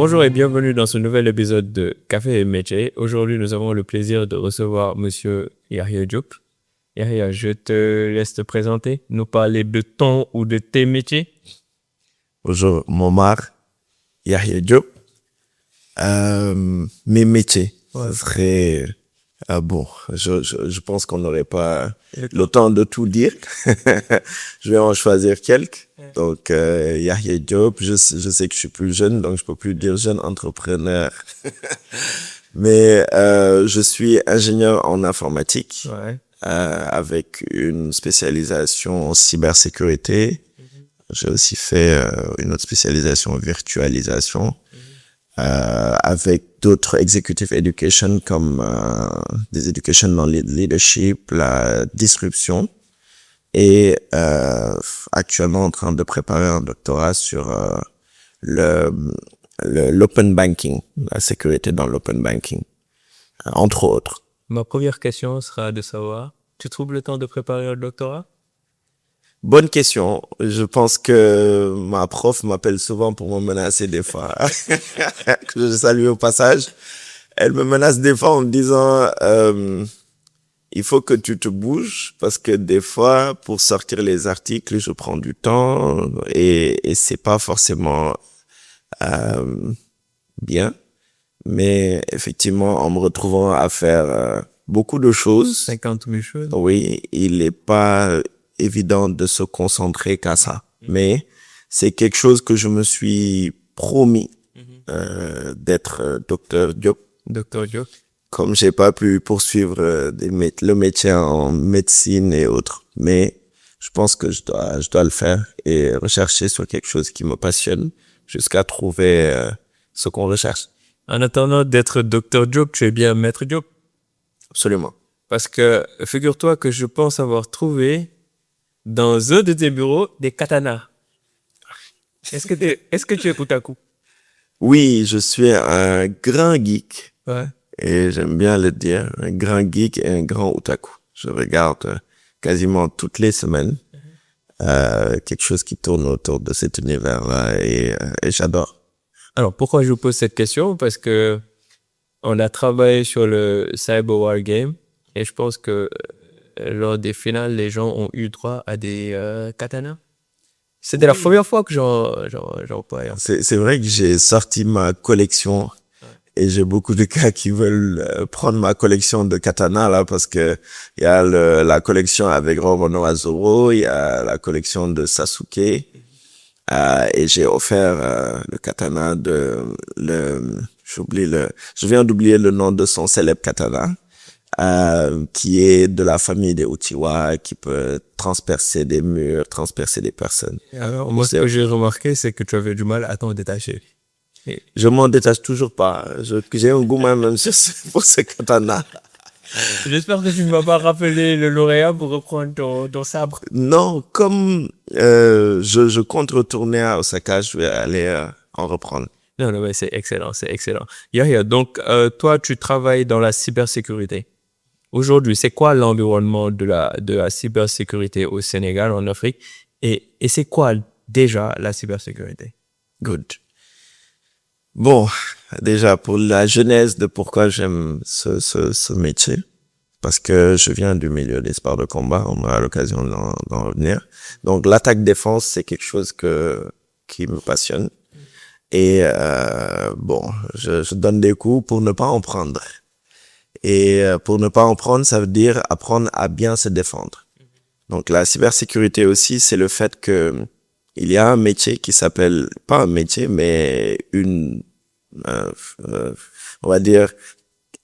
Bonjour et bienvenue dans ce nouvel épisode de Café et Métier. Aujourd'hui, nous avons le plaisir de recevoir Monsieur Yahya Diop. Yahya, je te laisse te présenter, nous parler de ton ou de tes métiers. Bonjour, Momar, Yahya Diop. Mes métiers, ce serait... je pense qu'on n'aurait pas le temps de tout dire. Je vais en choisir quelques. Donc, Yahya Diop, je sais que je suis plus jeune, donc je peux plus dire jeune entrepreneur. Mais je suis ingénieur en informatique, avec une spécialisation en cybersécurité. J'ai aussi fait une autre spécialisation en virtualisation. Avec d'autres executive education comme des education dans le leadership, la disruption, et actuellement en train de préparer un doctorat sur l'open banking, la sécurité dans l'open banking, entre autres. Ma première question sera de savoir, tu trouves le temps de préparer un doctorat? Bonne question. Je pense que ma prof m'appelle souvent pour me menacer des fois. Que je salue au passage. Elle me menace des fois en me disant il faut que tu te bouges parce que des fois pour sortir les articles je prends du temps et c'est pas forcément bien. Mais effectivement en me retrouvant à faire beaucoup de choses. 50 000 choses. Oui, il est pas évident de se concentrer qu'à ça. Mais c'est quelque chose que je me suis promis d'être docteur Diop. Docteur Diop. Comme j'ai pas pu poursuivre le métier en médecine et autres. Mais je pense que je dois le faire et rechercher sur quelque chose qui me passionne jusqu'à trouver ce qu'on recherche. En attendant d'être docteur Diop, tu es bien maître Diop. Absolument. Parce que figure-toi que je pense avoir trouvé dans un de tes bureaux des katanas. Est-ce que tu écoutes un coup? Oui, je suis un grand geek. Ouais. Et j'aime bien le dire, un grand geek et un grand otaku. Je regarde quasiment toutes les semaines quelque chose qui tourne autour de cet univers-là et j'adore. Alors, pourquoi je vous pose cette question? Parce que on a travaillé sur le Cyber War Game et je pense que lors des finales, les gens ont eu droit à des katanas. C'était la première fois que j'en voyais. C'est vrai que j'ai sorti ma collection et j'ai beaucoup de gars qui veulent prendre ma collection de katanas là parce que il y a la collection avec Robono Zoro, il y a la collection de Sasuke et j'ai offert le katana je viens d'oublier le nom de son célèbre katana. Qui est de la famille des Uchiwa, qui peut transpercer des murs, transpercer des personnes. Alors, moi, ce que j'ai remarqué, c'est que tu avais du mal à t'en détacher. Je m'en détache toujours pas. J'ai un goût même pour ce katana. J'espère que tu ne vas pas rappeler le lauréat pour reprendre ton sabre. Non, comme je compte retourner à Osaka, je vais aller en reprendre. Non, mais c'est excellent, c'est excellent. Yahya, donc toi, tu travailles dans la cybersécurité. Aujourd'hui, c'est quoi l'environnement de la cybersécurité au Sénégal, en Afrique, et c'est quoi déjà la cybersécurité? Good. Bon, déjà pour la genèse de pourquoi j'aime ce métier, parce que je viens du milieu des sports de combat, on aura l'occasion d'en revenir. Donc l'attaque-défense, c'est quelque chose qui me passionne. Et je donne des coups pour ne pas en prendre. Et pour ne pas en prendre, ça veut dire apprendre à bien se défendre. Donc la cybersécurité aussi, c'est le fait que il y a un métier qui s'appelle, pas un métier, mais on va dire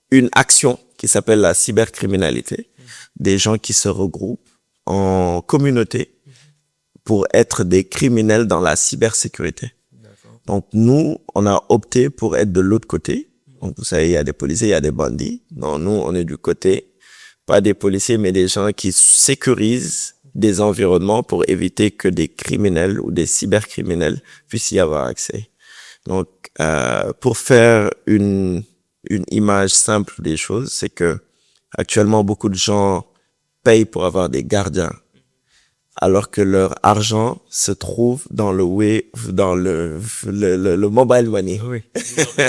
une action qui s'appelle la cybercriminalité. Des gens qui se regroupent en communauté pour être des criminels dans la cybersécurité. Donc nous, on a opté pour être de l'autre côté. Donc vous savez, il y a des policiers, il y a des bandits. Non, nous, on est du côté, pas des policiers, mais des gens qui sécurisent des environnements pour éviter que des criminels ou des cybercriminels puissent y avoir accès. Donc, pour faire une image simple des choses, c'est que actuellement beaucoup de gens payent pour avoir des gardiens alors que leur argent se trouve dans le mobile money. Oui,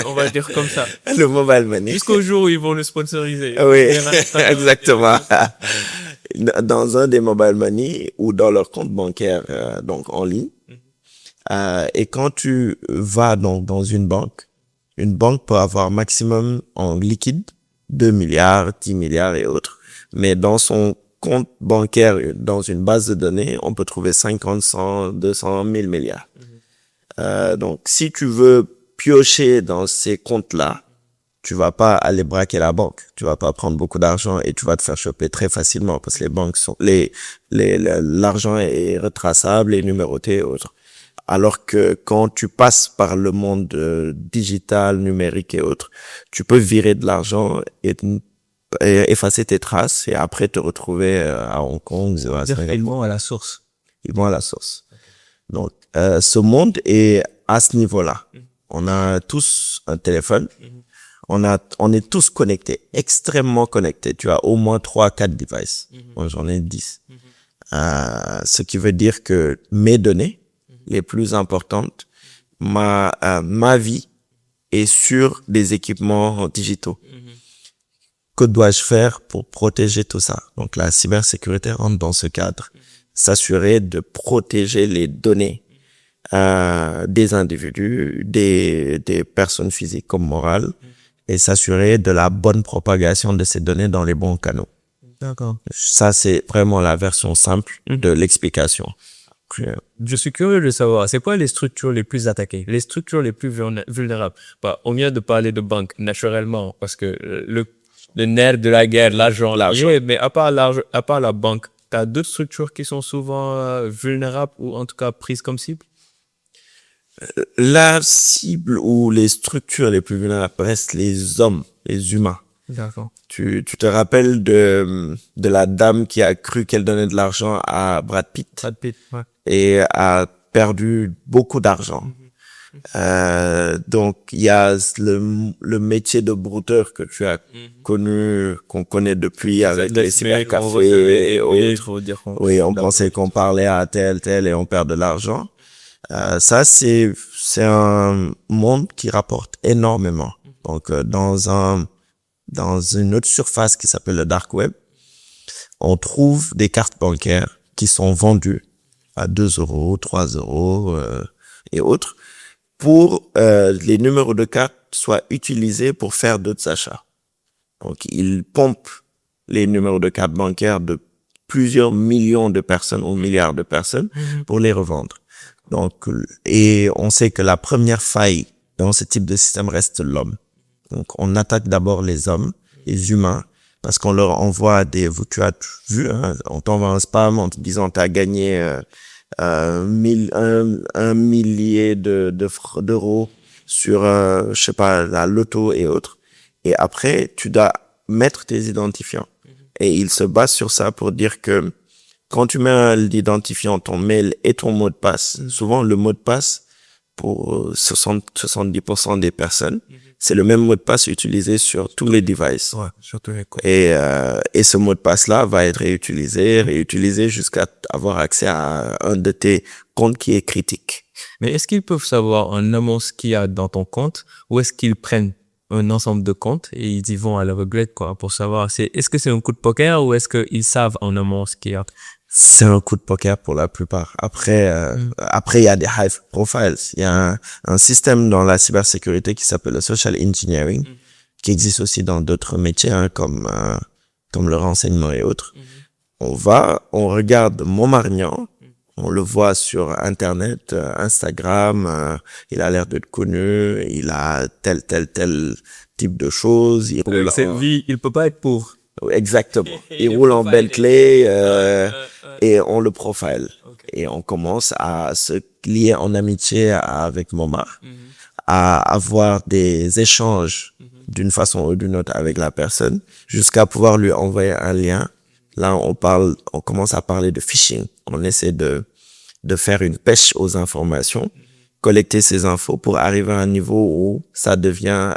on va dire comme ça. Le mobile money. Jusqu'au jour où ils vont le sponsoriser. Oui, exactement. Dans un des mobile money ou dans leur compte bancaire, donc en ligne. Et quand tu vas donc dans une banque peut avoir maximum en liquide 2 milliards, 10 milliards et autres. Mais dans son compte bancaire, dans une base de données, on peut trouver 50, 100, 200, 1000 milliards. Donc, si tu veux piocher dans ces comptes-là, tu vas pas aller braquer la banque. Tu vas pas prendre beaucoup d'argent et tu vas te faire choper très facilement parce que les banques sont, l'argent est retraçable et numéroté et autres. Alors que quand tu passes par le monde digital, numérique et autres, tu peux virer de l'argent et effacer tes traces et après te retrouver à Hong Kong. Ils vont à la source. Ils vont à la source. Donc, ce monde est à ce niveau-là. On a tous un téléphone. On est tous connectés, extrêmement connectés. Tu as au moins 3, 4 devices. Moi, j'en ai 10. Ce qui veut dire que mes données les plus importantes, ma vie est sur des équipements digitaux. Que dois-je faire pour protéger tout ça? Donc, la cybersécurité rentre dans ce cadre. S'assurer de protéger les données des individus, des personnes physiques comme morales, et s'assurer de la bonne propagation de ces données dans les bons canaux. D'accord. Ça, c'est vraiment la version simple de l'explication. Je suis curieux de savoir, c'est quoi les structures les plus attaquées, les structures les plus vulnérables? Bah, on vient de parler de banque, naturellement, parce que le nerf de la guerre, l'argent. Oui, mais à part la banque, t'as d'autres structures qui sont souvent vulnérables ou en tout cas prises comme cible? La cible ou les structures les plus vulnérables restent les hommes, les humains. D'accord. Tu te rappelles de la dame qui a cru qu'elle donnait de l'argent à Brad Pitt. Ouais. Et a perdu beaucoup d'argent. Donc, il y a le métier de brouteur que tu as connu, qu'on connaît depuis avec les cybercafés et autres. Oui, on pensait qu'on parlait à tel et on perd de l'argent. Ça, c'est un monde qui rapporte énormément. Donc, dans une autre surface qui s'appelle le dark web, on trouve des cartes bancaires qui sont vendues à 2 €, 3 € et autres, pour les numéros de carte soient utilisés pour faire d'autres achats. Donc, ils pompent les numéros de carte bancaires de plusieurs millions de personnes ou milliards de personnes pour les revendre. Donc, et on sait que la première faille dans ce type de système reste l'homme. Donc, on attaque d'abord les hommes, les humains, parce qu'on leur envoie tu as vu, hein, on t'envoie un spam en te disant t'as gagné un millier d'euros sur je sais pas, la loto et autres. Et après, tu dois mettre tes identifiants. Et ils se basent sur ça pour dire que quand tu mets l'identifiant, ton mail et ton mot de passe, souvent le mot de passe pour 70% des personnes, c'est le même mot de passe utilisé sur tous les devices. Ouais, sur tous les comptes. Et ce mot de passe-là va être réutilisé jusqu'à avoir accès à un de tes comptes qui est critique. Mais est-ce qu'ils peuvent savoir en amont ce qu'il y a dans ton compte ou est-ce qu'ils prennent un ensemble de comptes et ils y vont à l'aveuglette, quoi, pour savoir est-ce que c'est un coup de poker ou est-ce qu'ils savent en amont ce qu'il y a? C'est un coup de poker pour la plupart. Après, il y a des high profiles. Il y a un système dans la cybersécurité qui s'appelle le social engineering, qui existe aussi dans d'autres métiers, hein, comme le renseignement et autres. On regarde Montmargnan, on le voit sur Internet, Instagram, il a l'air d'être connu, il a tel type de choses. Il peut pas être pauvre. Exactement. Il roule en Bentley et on le profile. Okay. Et on commence à se lier en amitié avec Momar, à avoir des échanges d'une façon ou d'une autre avec la personne, jusqu'à pouvoir lui envoyer un lien. Là, on commence à parler de phishing. On essaie de faire une pêche aux informations, collecter ces infos pour arriver à un niveau où ça devient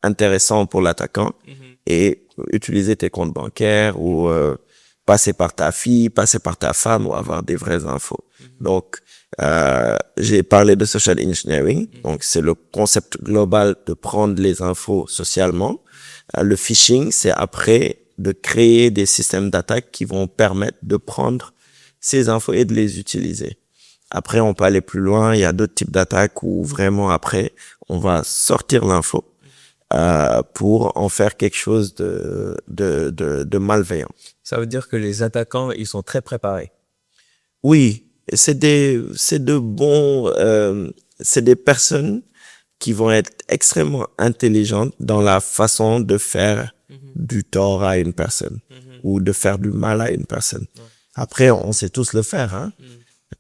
intéressant pour l'attaquant et utiliser tes comptes bancaires ou passer par ta fille, passer par ta femme ou avoir des vraies infos. Donc, j'ai parlé de social engineering. Donc, c'est le concept global de prendre les infos socialement. Le phishing, c'est après de créer des systèmes d'attaque qui vont permettre de prendre ces infos et de les utiliser. Après, on peut aller plus loin. Il y a d'autres types d'attaques où vraiment après, on va sortir l'info pour en faire quelque chose de malveillant. Ça veut dire que les attaquants, ils sont très préparés. Oui, c'est des personnes qui vont être extrêmement intelligentes dans la façon de faire du tort à une personne ou de faire du mal à une personne. Après, on sait tous le faire, hein.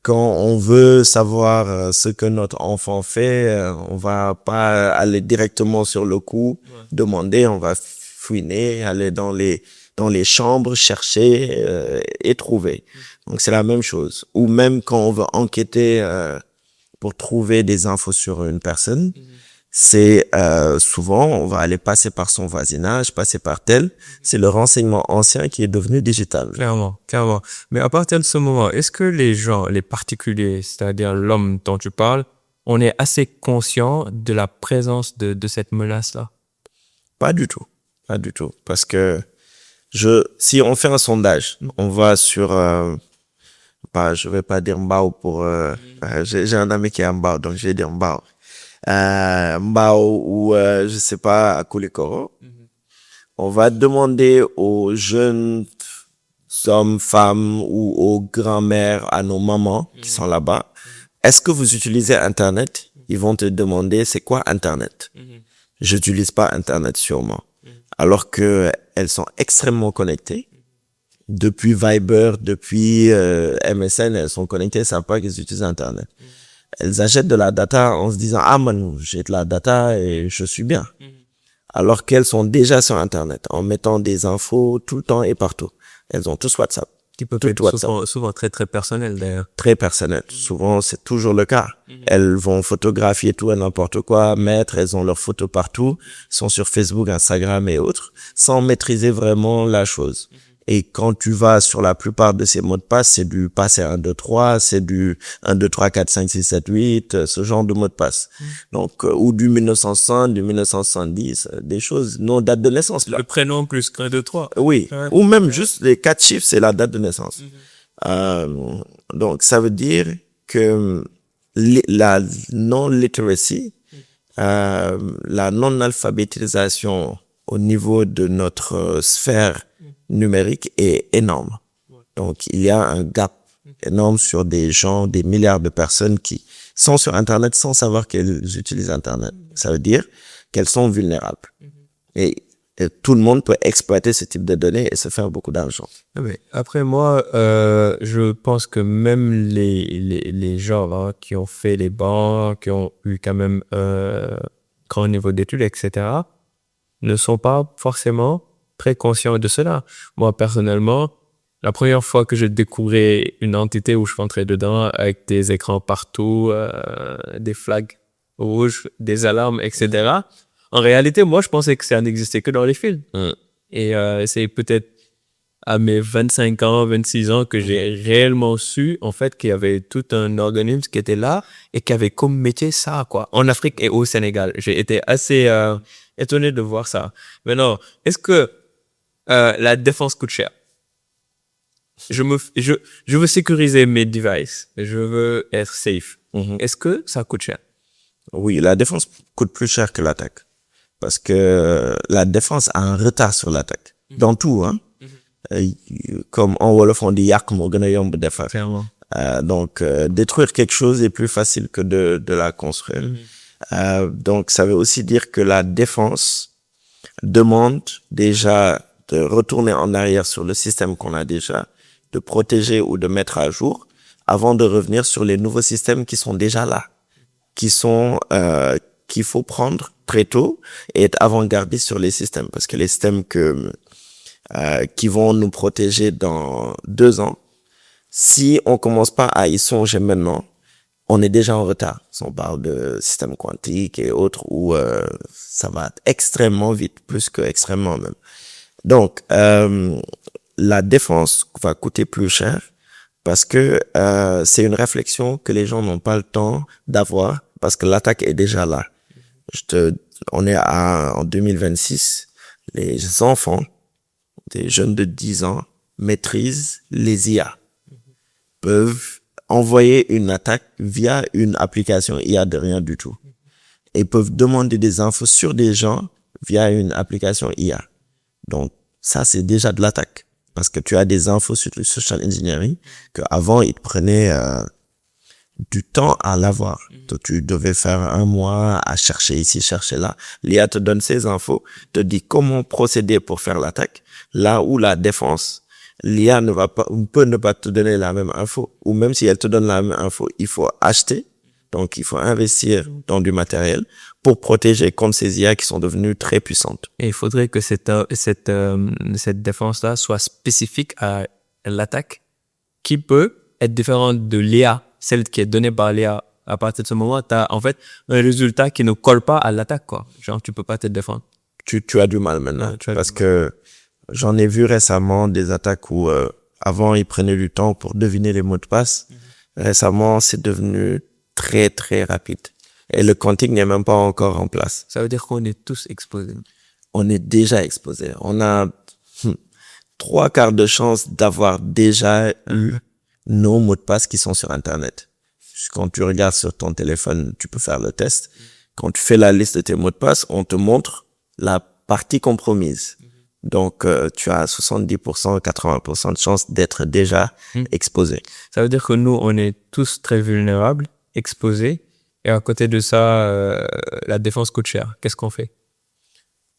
Quand on veut savoir ce que notre enfant fait, on va pas aller directement sur le coup, demander, on va fouiner, aller dans les chambres, chercher et trouver. Donc c'est la même chose. Ou même quand on veut enquêter pour trouver des infos sur une personne, c'est souvent on va aller passer par son voisinage, passer par tel. C'est le renseignement ancien qui est devenu digital. Clairement, clairement. Mais à partir de ce moment, est-ce que les gens, les particuliers, c'est-à-dire l'homme dont tu parles, on est assez conscient de la présence de cette menace-là? Pas du tout. Pas du tout. Parce que si on fait un sondage, on va sur, je vais pas dire Mbao pour, j'ai un ami qui est à Mbao, donc je vais dire Mbao. Mbao ou, je sais pas, à Koulikoro. On va demander aux jeunes hommes, femmes ou aux grands-mères, à nos mamans qui sont là-bas, est-ce que vous utilisez Internet? Ils vont te demander c'est quoi Internet? J'utilise pas Internet sûrement. Alors que elles sont extrêmement connectées. Depuis Viber, depuis MSN, elles sont connectées, elles savent pas qu'elles utilisent Internet. Elles achètent de la data en se disant ah man, j'ai de la data et je suis bien. Alors qu'elles sont déjà sur Internet en mettant des infos tout le temps et partout. Elles ont tous WhatsApp. Qui peut être souvent très très personnel d'ailleurs. Très personnel. Souvent, c'est toujours le cas. Elles vont photographier tout et n'importe quoi, elles ont leurs photos partout, sont sur Facebook, Instagram et autres, sans maîtriser vraiment la chose. Et quand tu vas sur la plupart de ces mots de passe, c'est du passer 1, 2, 3, c'est du 1, 2, 3, 4, 5, 6, 7, 8, ce genre de mots de passe. Donc, ou du 1960, du 1970, des choses, non, date de naissance, là. Le prénom plus qu'un, deux, trois. Oui. Ouais. Ou même juste les 4 chiffres, c'est la date de naissance. Donc, ça veut dire que la non-literacy, la non-alphabétisation au niveau de notre sphère numérique est énorme. Donc, il y a un gap énorme sur des gens, des milliards de personnes qui sont sur Internet sans savoir qu'elles utilisent Internet. Ça veut dire qu'elles sont vulnérables. Et tout le monde peut exploiter ce type de données et se faire beaucoup d'argent. Mais après, moi, je pense que même les gens qui ont fait les banques, qui ont eu quand même grand niveau d'études, etc., ne sont pas forcément très conscient de cela. Moi, personnellement, la première fois que je découvrais une entité où je rentrais dedans avec des écrans partout, des flags rouges, des alarmes, etc., en réalité, moi, je pensais que ça n'existait que dans les films. Et c'est peut-être à mes 25 ans, 26 ans que j'ai réellement su, en fait, qu'il y avait tout un organisme qui était là et qui avait comme métier ça, quoi, en Afrique et au Sénégal. J'ai été assez étonné de voir ça. Maintenant, est-ce que la défense coûte cher? Je veux sécuriser mes devices. Je veux être safe. Est-ce que ça coûte cher? Oui, la défense coûte plus cher que l'attaque. Parce que la défense a un retard sur l'attaque. Dans tout, hein. Comme en Wolof, on dit yak mo gëna yomb defar. Donc, détruire quelque chose est plus facile que de la construire. Donc, ça veut aussi dire que la défense demande déjà de retourner en arrière sur le système qu'on a déjà, de protéger ou de mettre à jour, avant de revenir sur les nouveaux systèmes qui sont déjà là, qu'il faut prendre très tôt et être avant-gardiste sur les systèmes, parce que les systèmes qui vont nous protéger dans 2 ans, si on commence pas à y songer maintenant, on est déjà en retard. Si on parle de système quantique et autres, où ça va extrêmement vite, plus que extrêmement même. Donc, la défense va coûter plus cher parce que c'est une réflexion que les gens n'ont pas le temps d'avoir parce que l'attaque est déjà là. On est en 2026, les enfants, des jeunes de 10 ans, maîtrisent les IA, peuvent envoyer une attaque via une application IA de rien du tout et peuvent demander des infos sur des gens via une application IA. Donc, ça, c'est déjà de l'attaque parce que tu as des infos sur le social engineering qu'avant, ils te prenaient du temps à l'avoir. Donc, tu devais faire 1 mois à chercher ici, chercher là. L'IA te donne ces infos, te dit comment procéder pour faire l'attaque. Là où la défense, l'IA peut ne pas te donner la même info. Ou même si elle te donne la même info, il faut acheter. Donc, il faut investir dans du matériel pour protéger contre ces IA qui sont devenues très puissantes. Et il faudrait que cette défense-là soit spécifique à l'attaque qui peut être différente de l'IA, celle qui est donnée par l'IA. À partir de ce moment, tu as en fait un résultat qui ne colle pas à l'attaque, quoi. Genre, tu peux pas te défendre. Tu as du mal maintenant parce que j'en ai vu récemment des attaques où avant, ils prenaient du temps pour deviner les mots de passe. Récemment, c'est devenu très, très rapide. Et le counting n'est même pas encore en place. Ça veut dire qu'on est tous exposés. On est déjà exposé. On a 3/4 de chance d'avoir déjà eu nos mots de passe qui sont sur Internet. Quand tu regardes sur ton téléphone, tu peux faire le test. Quand tu fais la liste de tes mots de passe, on te montre la partie compromise. Donc, tu as 70%, 80% de chance d'être déjà exposé. Ça veut dire que nous, on est tous très vulnérables, exposés. Et à côté de ça, la défense coûte cher. Qu'est-ce qu'on fait?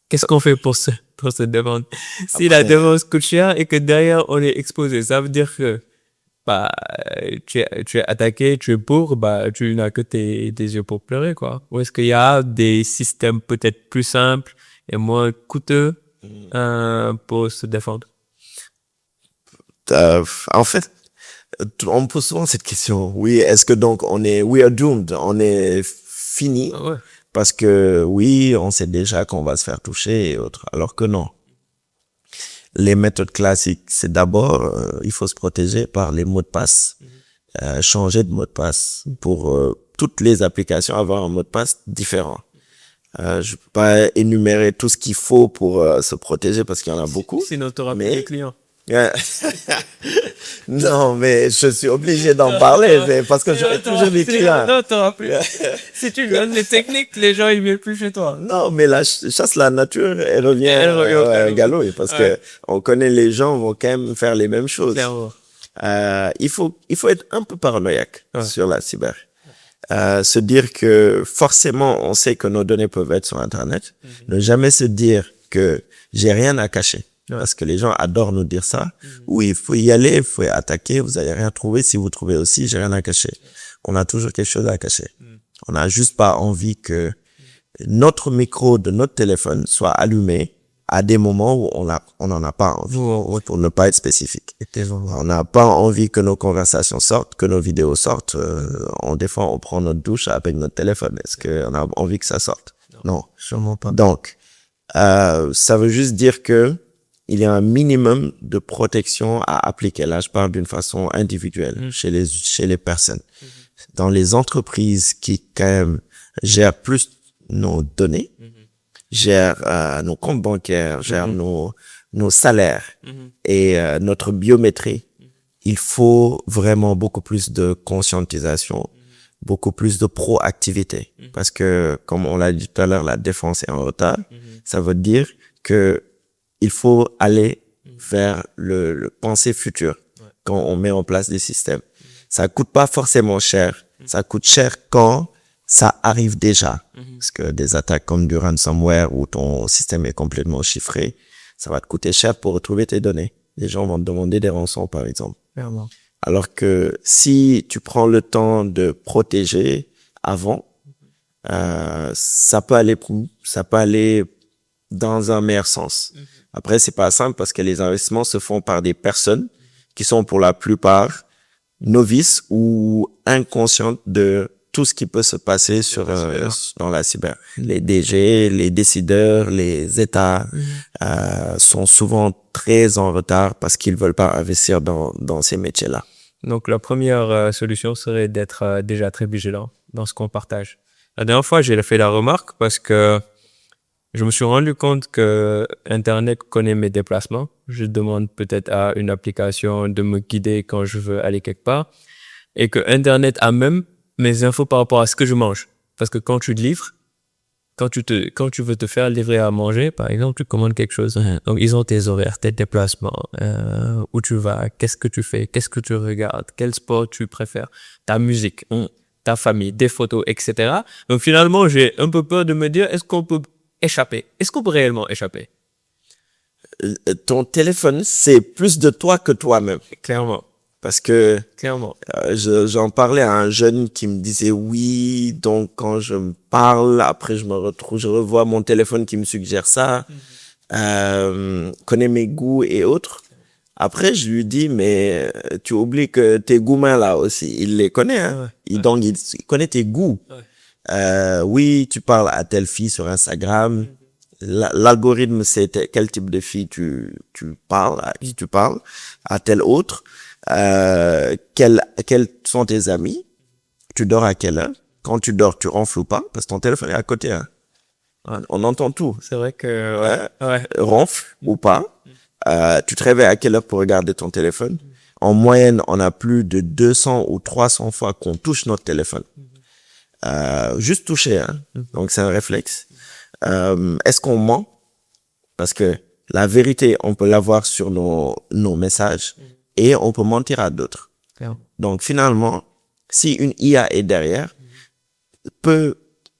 Qu'est-ce qu'on fait pour se défendre? Si la défense coûte cher et que derrière, on est exposé, ça veut dire que tu es attaqué, tu es pauvre, tu n'as que tes yeux pour pleurer, quoi. Ou est-ce qu'il y a des systèmes peut-être plus simples et moins coûteux pour se défendre? En fait, on me pose souvent cette question. Oui, est-ce que donc we are doomed, on est fini? Ouais. Parce que oui, on sait déjà qu'on va se faire toucher et autres. Alors que non. Les méthodes classiques, c'est d'abord, il faut se protéger par les mots de passe. Changer de mot de passe pour toutes les applications, avoir un mot de passe différent. Je peux pas énumérer tout ce qu'il faut pour se protéger parce qu'il y en a beaucoup. Sinon, tu n'auras plus de clients. Non, mais je suis obligé d'en parler parce que j'aurai toujours des clients. Non, t'auras plus. Si tu donnes les techniques, les gens ils viennent plus chez toi. Non, mais la chasse la nature, elle revient au galop parce que on connaît les gens vont quand même faire les mêmes choses. Clairement. Il faut être un peu paranoïaque sur la cyber. Se dire que forcément on sait que nos données peuvent être sur Internet. Ne jamais se dire que j'ai rien à cacher. Parce que les gens adorent nous dire ça. Oui, il faut y aller, il faut y attaquer, vous allez rien trouver. Si vous trouvez aussi, j'ai rien à cacher. On a toujours quelque chose à cacher. On n'a juste pas envie que notre micro de notre téléphone soit allumé à des moments où on n'en a pas envie. Pour ne pas être spécifique. On n'a pas envie que nos conversations sortent, que nos vidéos sortent. Des fois, on prend notre douche avec notre téléphone. Est-ce qu'on a envie que ça sorte? Non. Sûrement pas. Donc, ça veut juste dire que il y a un minimum de protection à appliquer. Là, je parle d'une façon individuelle chez les personnes. Dans les entreprises qui, quand même, gèrent plus nos données, gèrent nos comptes bancaires, gèrent nos salaires et notre biométrie, il faut vraiment beaucoup plus de conscientisation, beaucoup plus de proactivité. Parce que, comme on l'a dit tout à l'heure, la défense est en retard. Ça veut dire que il faut aller vers le pensée future quand on met en place des systèmes. Ça coûte pas forcément cher. Ça coûte cher quand ça arrive déjà. Parce que des attaques comme du ransomware où ton système est complètement chiffré, ça va te coûter cher pour retrouver tes données. Les gens vont te demander des rançons, par exemple. Clairement. Alors que si tu prends le temps de protéger avant, ça peut aller dans un meilleur sens. Après, c'est pas simple parce que les investissements se font par des personnes qui sont pour la plupart novices ou inconscientes de tout ce qui peut se passer dans la cyber. Les DG, les décideurs, les États sont souvent très en retard parce qu'ils veulent pas investir dans ces métiers-là. Donc, la première solution serait d'être déjà très vigilant dans ce qu'on partage. La dernière fois, j'ai fait la remarque parce que je me suis rendu compte que Internet connaît mes déplacements. Je demande peut-être à une application de me guider quand je veux aller quelque part. Et que Internet a même mes infos par rapport à ce que je mange. Parce que quand tu te livres, quand tu veux te faire livrer à manger, par exemple, tu commandes quelque chose. Donc, ils ont tes horaires, tes déplacements, où tu vas, qu'est-ce que tu fais, qu'est-ce que tu regardes, quel sport tu préfères, ta musique, ta famille, des photos, etc. Donc, finalement, j'ai un peu peur de me dire, est-ce qu'on peut échapper? Est-ce qu'on peut réellement échapper? Ton téléphone, c'est plus de toi que toi-même. Clairement. Parce que Clairement. j'en parlais à un jeune qui me disait oui, donc quand je me parle, après je revois mon téléphone qui me suggère ça, connaît mes goûts et autres. Après, je lui dis, mais tu oublies que tes goûts là aussi, il les connaît, hein. Donc, il connaît tes goûts. Oui, tu parles à telle fille sur Instagram. L'algorithme, c'est quel type de fille tu parles, à qui tu parles, à tel autre. Quels sont tes amis? Tu dors à quelle heure? Quand tu dors, tu ronfles ou pas? Parce que ton téléphone est à côté, hein. On entend tout. C'est vrai que, Ronfle ou pas? Tu te réveilles à quelle heure pour regarder ton téléphone? En moyenne, on a plus de 200 ou 300 fois qu'on touche notre téléphone. Juste toucher, hein. Donc, c'est un réflexe. Est-ce qu'on ment? Parce que la vérité, on peut l'avoir sur nos messages et on peut mentir à d'autres. Donc, finalement, si une IA est derrière, peut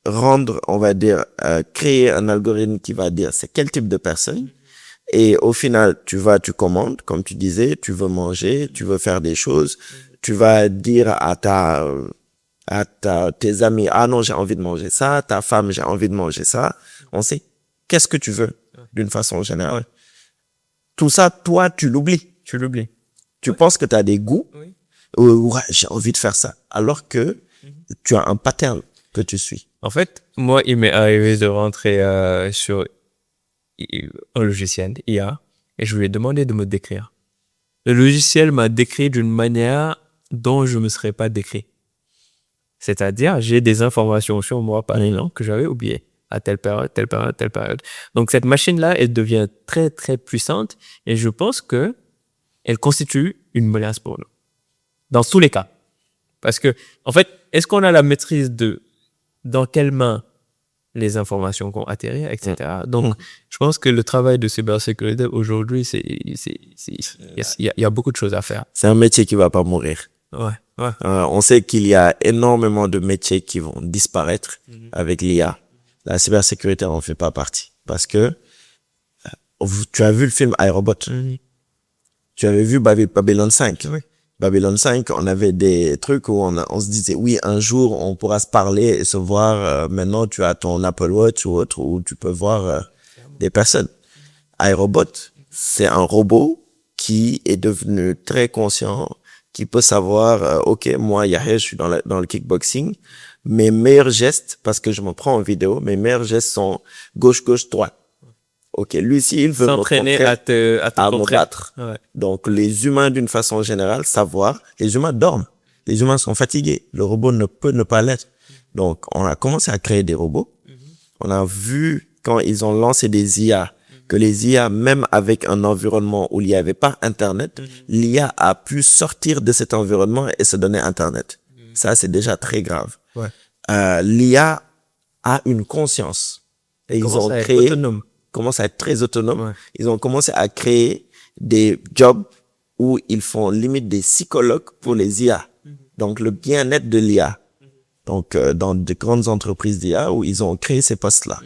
rendre, on va dire, créer un algorithme qui va dire c'est quel type de personne. Et au final, tu commandes, comme tu disais, tu veux manger, tu veux faire des choses, tu vas dire à tes amis, ah non, j'ai envie de manger ça, ta femme, j'ai envie de manger ça. On sait qu'est-ce que tu veux, d'une façon générale. Tout ça, toi, tu l'oublies. Tu penses que tu as des goûts, ouais, j'ai envie de faire ça. Alors que tu as un pattern que tu suis. En fait, moi, il m'est arrivé de rentrer sur un logiciel, IA, et je lui ai demandé de me décrire. Le logiciel m'a décrit d'une manière dont je me serais pas décrit. C'est-à-dire, j'ai des informations sur moi, par exemple, que j'avais oubliées à telle période, telle période, telle période. Donc, cette machine-là, elle devient très, très puissante, et je pense que elle constitue une menace pour nous. Dans tous les cas. Parce que, en fait, est-ce qu'on a la maîtrise de dans quelles mains les informations vont atterrir, etc. Donc, je pense que le travail de cybersécurité aujourd'hui, il y a beaucoup de choses à faire. C'est un métier qui va pas mourir. Ouais. On sait qu'il y a énormément de métiers qui vont disparaître avec l'IA. La cybersécurité en fait pas partie. Parce que tu as vu le film iRobot. Tu avais vu Babylon 5. Oui. Babylon 5, on avait des trucs où on se disait, oui, un jour, on pourra se parler et se voir. Maintenant, tu as ton Apple Watch ou autre où tu peux voir des personnes. iRobot, c'est un robot qui est devenu très conscient, qui peut savoir, OK, moi, Yahya, je suis dans le kickboxing. Mes meilleurs gestes, parce que je me prends en vidéo, mes meilleurs gestes sont gauche, droite. OK, lui aussi, il veut s'entraîner à me battre. Ouais. Donc, les humains, d'une façon générale, savoir, les humains dorment. Les humains sont fatigués. Le robot ne peut ne pas l'être. Donc, on a commencé à créer des robots. On a vu, quand ils ont lancé des IA, que les IA, même avec un environnement où il n'y avait pas Internet, l'IA a pu sortir de cet environnement et se donner Internet. Ça, c'est déjà très grave. Ouais. L'IA a une conscience. Et ils ont créé... commencent à être très autonomes. Ouais. Ils ont commencé à créer des jobs où ils font limite des psychologues pour les IA. Donc, le bien-être de l'IA. Donc, dans de grandes entreprises d'IA où ils ont créé ces postes-là.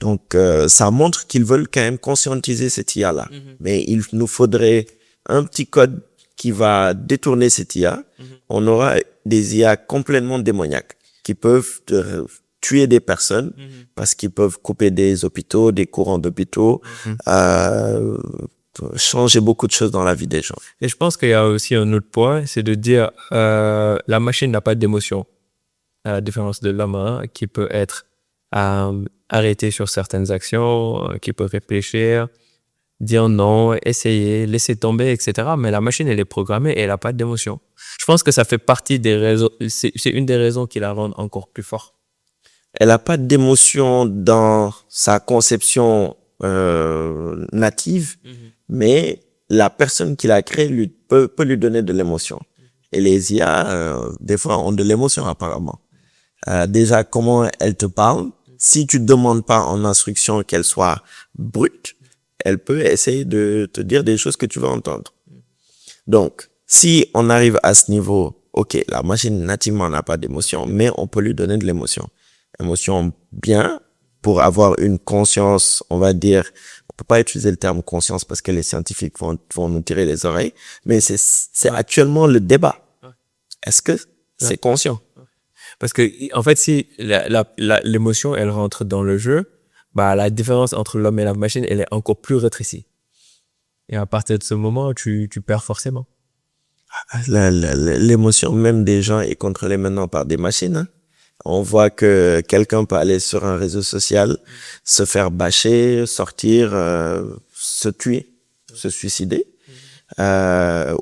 Donc, ça montre qu'ils veulent quand même conscientiser cette IA-là. Mais il nous faudrait un petit code qui va détourner cette IA. On aura des IA complètement démoniaques qui peuvent tuer des personnes parce qu'ils peuvent couper des hôpitaux, des courants d'hôpitaux, changer beaucoup de choses dans la vie des gens. Et je pense qu'il y a aussi un autre point, c'est de dire la machine n'a pas d'émotion. à la différence de l'homme, hein, qui peut être arrêté sur certaines actions, qui peut réfléchir, dire non, essayer, laisser tomber, etc. Mais la machine, elle est programmée et elle n'a pas d'émotion. Je pense que ça fait partie des raisons, c'est une des raisons qui la rendent encore plus forte. Elle n'a pas d'émotion dans sa conception native, mais la personne qui l'a créée peut lui donner de l'émotion. Et les IA, des fois, ont de l'émotion apparemment. Déjà, comment elle te parle. Si tu demandes pas en instruction qu'elle soit brute, elle peut essayer de te dire des choses que tu veux entendre. Donc, si on arrive à ce niveau, ok, la machine nativement n'a pas d'émotion, mais on peut lui donner de l'émotion. Émotion bien, pour avoir une conscience, on va dire, on peut pas utiliser le terme conscience parce que les scientifiques vont nous tirer les oreilles, mais c'est actuellement le débat. Est-ce que c'est conscient? Parce que, en fait, si l'émotion, elle rentre dans le jeu, bah, la différence entre l'homme et la machine, elle est encore plus rétrécie. Et à partir de ce moment, tu perds forcément. L'émotion même des gens est contrôlée maintenant par des machines, hein. On voit que quelqu'un peut aller sur un réseau social, se faire bâcher, sortir, se tuer, se suicider,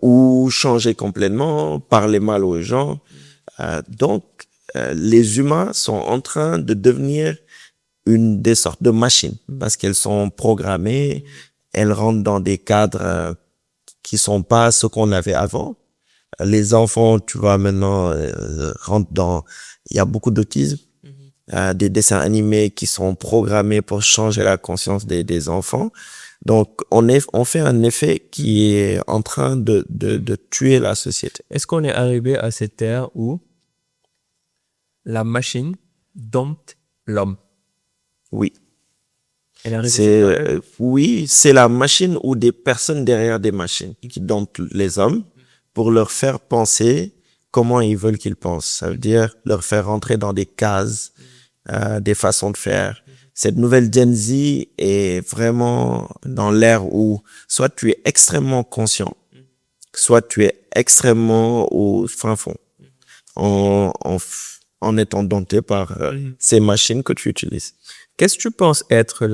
ou changer complètement, parler mal aux gens. Donc, les humains sont en train de devenir des sortes de machines parce qu'elles sont programmées, elles rentrent dans des cadres qui sont pas ce qu'on avait avant. Les enfants, tu vois, maintenant, rentrent dans... Il y a beaucoup d'autisme, des dessins animés qui sont programmés pour changer la conscience des enfants. Donc, on fait un effet qui est en train de tuer la société. Est-ce qu'on est arrivé à cette ère où la machine dompte l'homme? Oui. Elle arrive oui, c'est la machine ou des personnes derrière des machines qui domptent les hommes pour leur faire penser comment ils veulent qu'ils pensent. Ça veut dire leur faire rentrer dans des cases, des façons de faire. Cette nouvelle Gen Z est vraiment dans l'ère où soit tu es extrêmement conscient, soit tu es extrêmement au fin fond, en étant dompté par ces machines que tu utilises. Qu'est-ce que tu penses être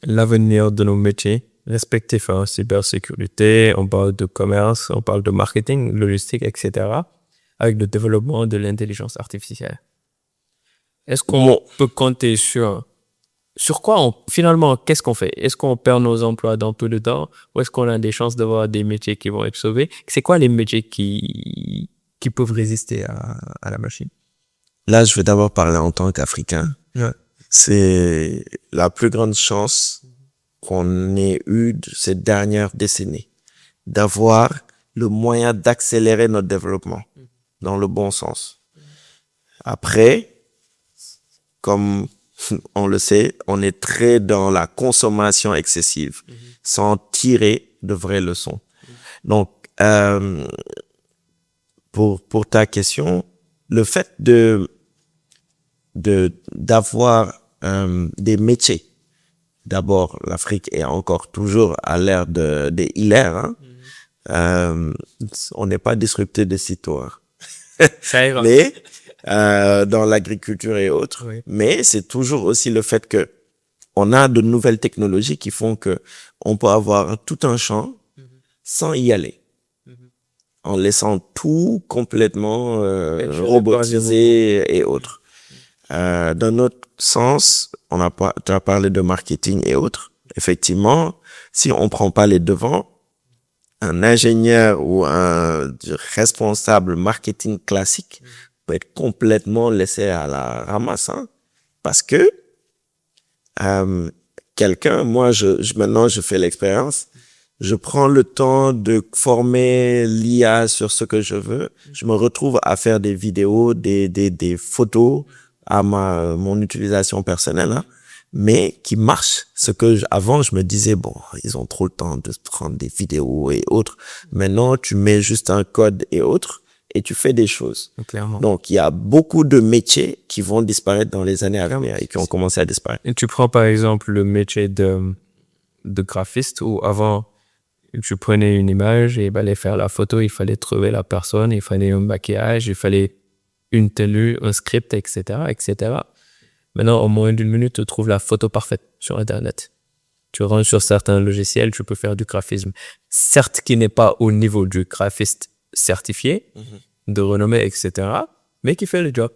l'avenir de nos métiers respectifs, hein? Cybersécurité, on parle de commerce, on parle de marketing, logistique, etc. avec le développement de l'intelligence artificielle. Est-ce qu'on peut compter sur quoi finalement, qu'est-ce qu'on fait? Est-ce qu'on perd nos emplois dans peu de temps ou est-ce qu'on a des chances d'avoir des métiers qui vont être sauvés? C'est quoi les métiers qui peuvent résister à la machine? Là, je vais d'abord parler en tant qu'Africain. Ouais. C'est la plus grande chance qu'on ait eu ces dernières décennies, d'avoir le moyen d'accélérer notre développement dans le bon sens. Après, comme on le sait, on est très dans la consommation excessive, sans tirer de vraies leçons. Donc, pour ta question, le fait d'avoir des métiers. D'abord, l'Afrique est encore toujours à l'ère des hilaires, hein. On n'est pas disrupté de sitôt, hein. Ça ira. Mais dans l'agriculture et autres, Oui. mais c'est toujours aussi le fait que on a de nouvelles technologies qui font que on peut avoir tout un champ sans y aller, en laissant tout complètement robotisé et autres. D'un autre sens, tu as parlé de marketing et autres. Effectivement, si on prend pas les devants, un ingénieur ou un responsable marketing classique peut être complètement laissé à la ramasse, hein, parce que quelqu'un, moi, maintenant, je fais l'expérience. Je prends le temps de former l'IA sur ce que je veux. Je me retrouve à faire des vidéos, des photos à mon utilisation personnelle, hein, mais qui marchent. Ce que avant, je me disais, bon, ils ont trop le temps de prendre des vidéos et autres. Maintenant, tu mets juste un code et autres, et tu fais des choses. Clairement. Donc, il y a beaucoup de métiers qui vont disparaître dans les années à venir et qui ont commencé à disparaître. Et tu prends par exemple le métier de graphiste où avant, tu prenais une image et il fallait faire la photo, il fallait trouver la personne, il fallait un maquillage, il fallait une tenue, un script, etc., etc. Maintenant, en moins d'une minute, tu trouves la photo parfaite sur Internet. Tu rentres sur certains logiciels, tu peux faire du graphisme. Certes, qui n'est pas au niveau du graphiste certifié, de renommée, etc., mais qui fait le job.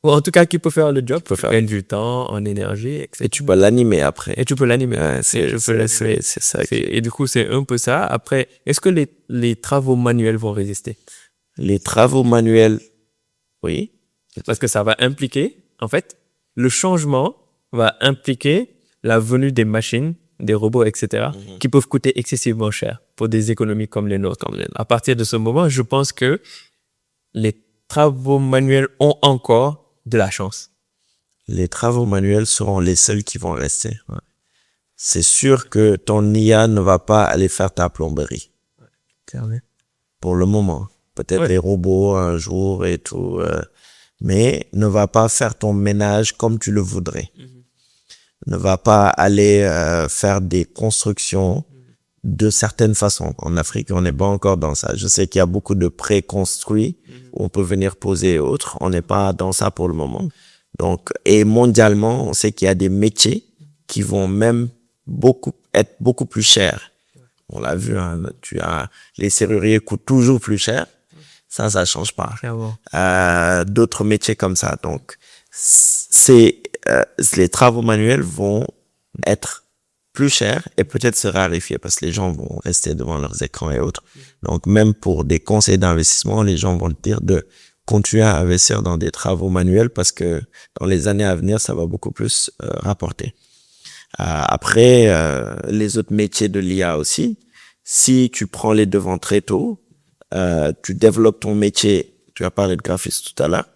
Ou en tout cas, qui peut faire le job, peut faire gagner du temps, en énergie, etc. Et tu peux l'animer après. Et tu peux l'animer. Ouais, Tu peux l'animer. c'est ça. Et du coup, c'est un peu ça. Après, est-ce que les travaux manuels vont résister? Les travaux manuels, oui. Parce que ça va impliquer, en fait, le changement va impliquer la venue des machines, des robots, etc., qui peuvent coûter excessivement cher pour des économies comme les nôtres. À partir de ce moment, je pense que les travaux manuels ont encore de la chance. Les travaux manuels seront les seuls qui vont rester. Ouais. C'est sûr que ton IA ne va pas aller faire ta plomberie. Clairement. Pour le moment. Peut-être les robots un jour et tout. Mais ne va pas faire ton ménage comme tu le voudrais. Ne va pas aller faire des constructions de certaines façons. En Afrique, on n'est pas encore dans ça. Je sais qu'il y a beaucoup de préconstruits où on peut venir poser et autres. On n'est pas dans ça pour le moment. Donc, et mondialement, on sait qu'il y a des métiers qui vont même être beaucoup plus chers. On l'a vu, hein, les serruriers coûtent toujours plus cher. Ça change pas. D'autres métiers comme ça. Donc, les travaux manuels vont être plus chers et peut-être se raréfier parce que les gens vont rester devant leurs écrans et autres. Donc, même pour des conseils d'investissement, les gens vont te dire de continuer à investir dans des travaux manuels parce que dans les années à venir, ça va beaucoup plus rapporter. Après, les autres métiers de l'IA aussi, si tu prends les devants très tôt, tu développes ton métier, tu as parlé de graphistes tout à l'heure,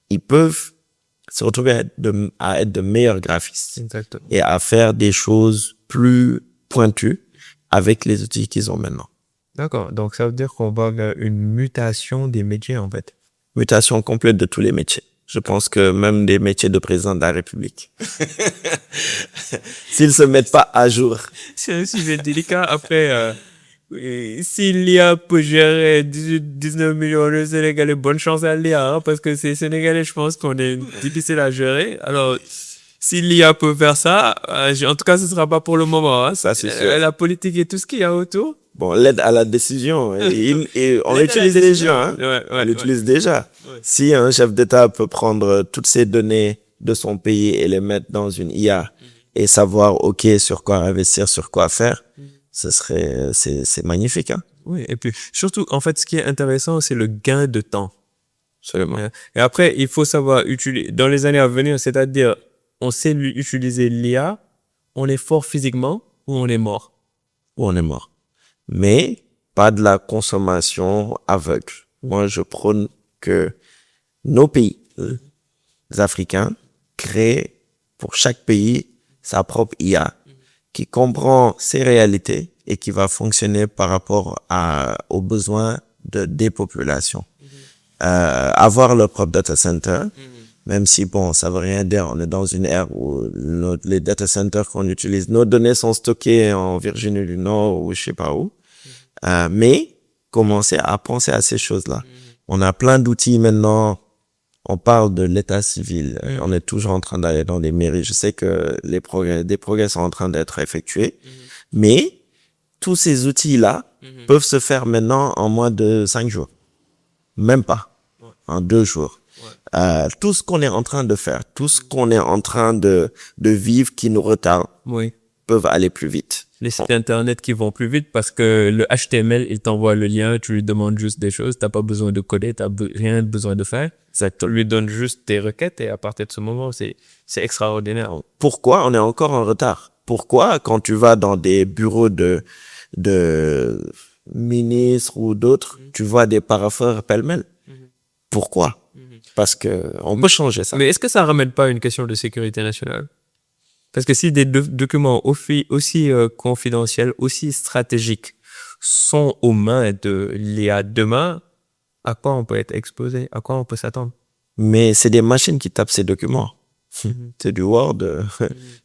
ils peuvent se retrouver à être de meilleurs graphistes. Exactement. Et à faire des choses plus pointues avec les outils qu'ils ont maintenant. D'accord. Donc, ça veut dire qu'on va vers une mutation des métiers, en fait. Mutation complète de tous les métiers. Je pense que même des métiers de président de la République. S'ils se mettent pas à jour. C'est un sujet délicat. Après, si l'IA peut gérer 19 millions de Sénégalais, bonne chance à l'IA, hein, parce que ces Sénégalais, je pense qu'on est difficile à gérer. Alors, si l'IA peut faire ça, en tout cas, ce sera pas pour le moment. Hein. Ça, c'est sûr. La politique et tout ce qu'il y a autour. Bon, l'aide à la décision, et on utilise les gens, hein. On l'utilise déjà. Ouais. Si un chef d'État peut prendre toutes ces données de son pays et les mettre dans une IA et savoir, OK, sur quoi investir, sur quoi faire, c'est magnifique, hein. Oui, et puis, surtout, en fait, ce qui est intéressant, c'est le gain de temps. Absolument. Et après, il faut savoir utiliser, dans les années à venir, c'est-à-dire, on sait utiliser l'IA, on est fort physiquement ou on est mort. Ou on est mort. Mais pas de la consommation aveugle. Moi, je prône que nos pays, les Africains, créent pour chaque pays sa propre IA qui comprend ses réalités et qui va fonctionner par rapport aux besoins des populations. Avoir leur propre data center, même si, bon, ça veut rien dire, on est dans une ère où les data centers qu'on utilise, nos données sont stockées en Virginie du Nord ou je sais pas où. Mais commencer à penser à ces choses-là. On a plein d'outils maintenant. On parle de l'état civil. On est toujours en train d'aller dans des mairies. Je sais que des progrès sont en train d'être effectués. Mais tous ces outils-là peuvent se faire maintenant en moins de 5 jours. Même pas. En 2 jours. Tout ce qu'on est en train de faire, tout ce qu'on est en train de vivre qui nous retarde, peuvent aller plus vite. Les sites internet qui vont plus vite parce que le HTML, il t'envoie le lien, tu lui demandes juste des choses, t'as pas besoin de coder, t'as rien besoin de faire. Tu lui donnes juste tes requêtes et à partir de ce moment, c'est extraordinaire. Pourquoi on est encore en retard? Pourquoi quand tu vas dans des bureaux de ministres ou d'autres, tu vois des parapheurs pêle-mêle? Pourquoi? Parce que on peut changer ça. Mais est-ce que ça ramène pas une question de sécurité nationale? Parce que si des documents aussi confidentiels, aussi stratégiques sont aux mains de l'IA demain, à quoi on peut être exposé? À quoi on peut s'attendre? Mais c'est des machines qui tapent ces documents. C'est du Word.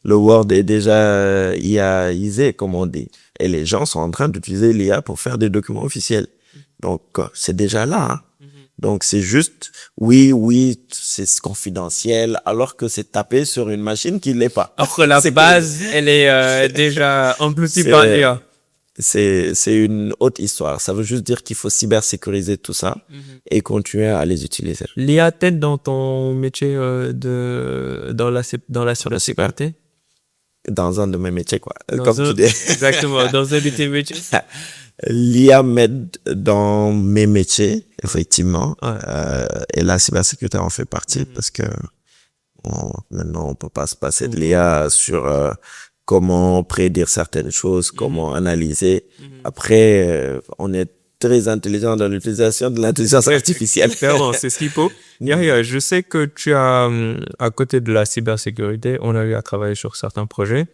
Le Word est déjà IAisé, comme on dit. Et les gens sont en train d'utiliser l'IA pour faire des documents officiels. Donc, c'est déjà là, hein. Donc, c'est juste, oui, c'est confidentiel, alors que c'est tapé sur une machine qui l'est pas. Après, la C'est base, elle est déjà engloutie C'est- par l'IA. C'est une autre histoire. Ça veut juste dire qu'il faut cybersécuriser tout ça et continuer à les utiliser. L'IA t'aide dans ton métier dans la cybersécurité? Dans un de mes métiers, quoi. Dans Comme un- tu dis. Exactement, dans un de tes métiers. L'IA m'aide dans mes métiers, effectivement. Ouais. Et la cybersécurité en fait partie parce que maintenant, on peut pas se passer de l'IA sur comment prédire certaines choses, comment analyser. Après, on est très intelligent dans l'utilisation de l'intelligence artificielle. Clairement, c'est ce qu'il faut. Yahya, je sais que tu as, à côté de la cybersécurité, on a eu à travailler sur certains projets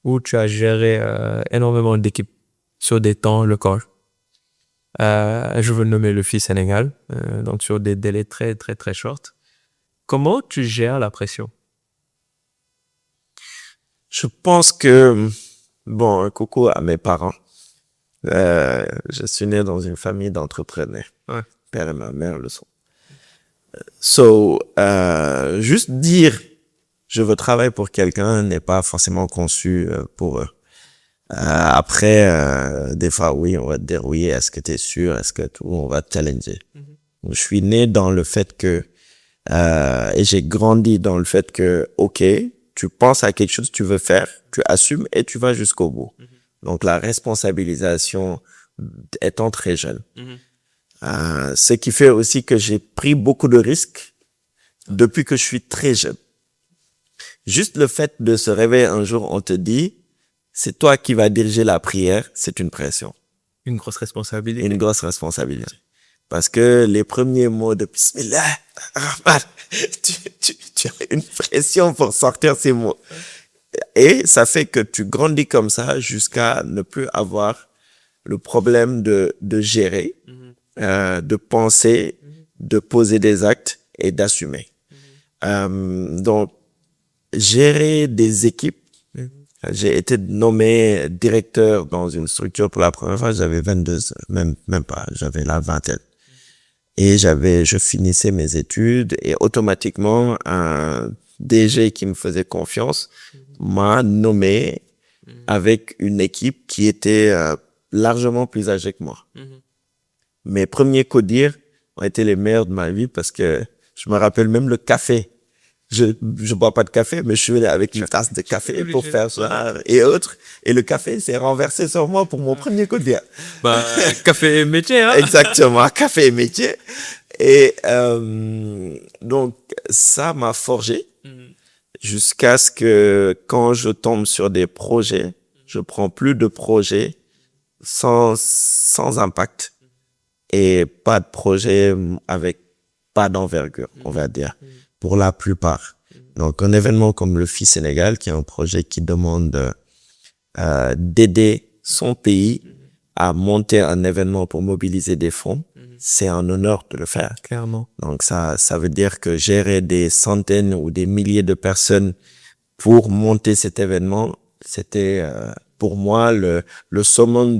où tu as géré énormément d'équipes sur des temps locaux. Je veux nommer le FI Sénégal, donc sur des délais très, très, très short. Comment tu gères la pression? Je pense que, bon, un coucou à mes parents. Je suis né dans une famille d'entrepreneurs. Ouais. Père et ma mère le sont. Juste dire je veux travailler pour quelqu'un n'est pas forcément conçu pour eux. Après, des fois, oui, on va te dire oui, est-ce que tu es sûr, est-ce que tout, on va te challenger. Je suis né dans le fait que, et j'ai grandi dans le fait que, ok, tu penses à quelque chose que tu veux faire, tu assumes et tu vas jusqu'au bout. Donc, la responsabilisation étant très jeune. Ce qui fait aussi que j'ai pris beaucoup de risques depuis que je suis très jeune. Juste le fait de se réveiller un jour, on te dit, c'est toi qui vas diriger la prière, c'est une pression. Une grosse responsabilité. Une grosse responsabilité. Parce que les premiers mots de Bismillah, tu as une pression pour sortir ces mots. Et ça fait que tu grandis comme ça jusqu'à ne plus avoir le problème de gérer, de penser, de poser des actes et d'assumer. Donc, gérer des équipes. J'ai été nommé directeur dans une structure pour la première fois, j'avais 22 ans, même pas, j'avais la vingtaine. Et je finissais mes études et automatiquement un DG qui me faisait confiance m'a nommé avec une équipe qui était largement plus âgée que moi. Mes premiers codir ont été les meilleurs de ma vie parce que je me rappelle même le café. Je bois pas de café, mais je suis venu avec une tasse de café pour faire ça et autres. Et le café s'est renversé sur moi pour mon premier codir. Bah, café et métier, hein? Exactement, café et métier. Et donc, ça m'a forgé jusqu'à ce que quand je tombe sur des projets, je prends plus de projets sans impact et pas de projets avec pas d'envergure, on va dire, pour la plupart. Donc, un événement comme le FI Sénégal, qui est un projet qui demande d'aider son pays à monter un événement pour mobiliser des fonds, c'est un honneur de le faire. Clairement. Donc, ça veut dire que gérer des centaines ou des milliers de personnes pour monter cet événement, c'était pour moi le summum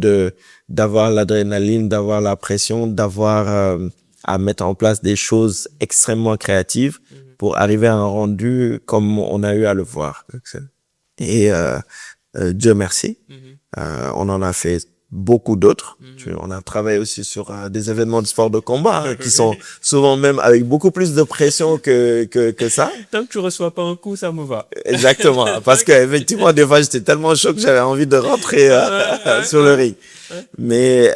d'avoir l'adrénaline, d'avoir la pression, d'avoir à mettre en place des choses extrêmement créatives pour arriver à un rendu comme on a eu à le voir. Et Dieu merci, on en a fait beaucoup d'autres. On a travaillé aussi sur des événements de sport de combat qui sont souvent même avec beaucoup plus de pression que ça. Tant que tu reçois pas un coup, ça me va. Exactement, parce que effectivement des fois j'étais tellement chaud que j'avais envie de rentrer sur le ring. Mais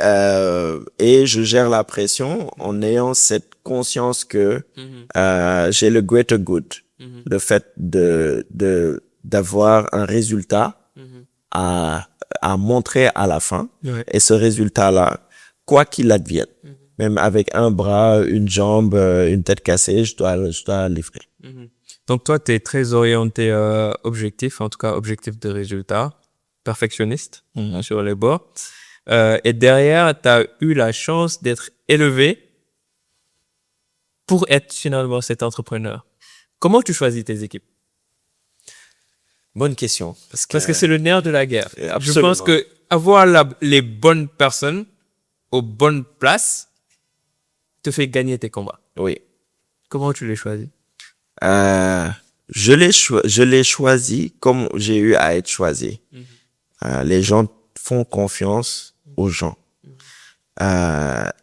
et je gère la pression en ayant cette conscience que j'ai le greater good, le fait d'avoir un résultat à montrer à la fin. Ouais. Et ce résultat-là, quoi qu'il advienne, même avec un bras, une jambe, une tête cassée, je dois livrer. Donc toi, tu es très orienté objectif, en tout cas objectif de résultat, perfectionniste sur les bords. Et derrière, tu as eu la chance d'être élevé pour être finalement cet entrepreneur. Comment tu choisis tes équipes? Bonne question. Parce que c'est le nerf de la guerre. Absolument. Je pense que avoir les bonnes personnes aux bonnes places, te fait gagner tes combats. Oui. Comment tu les choisis? Je l'ai choisi comme j'ai eu à être choisi. Les gens font confiance aux gens.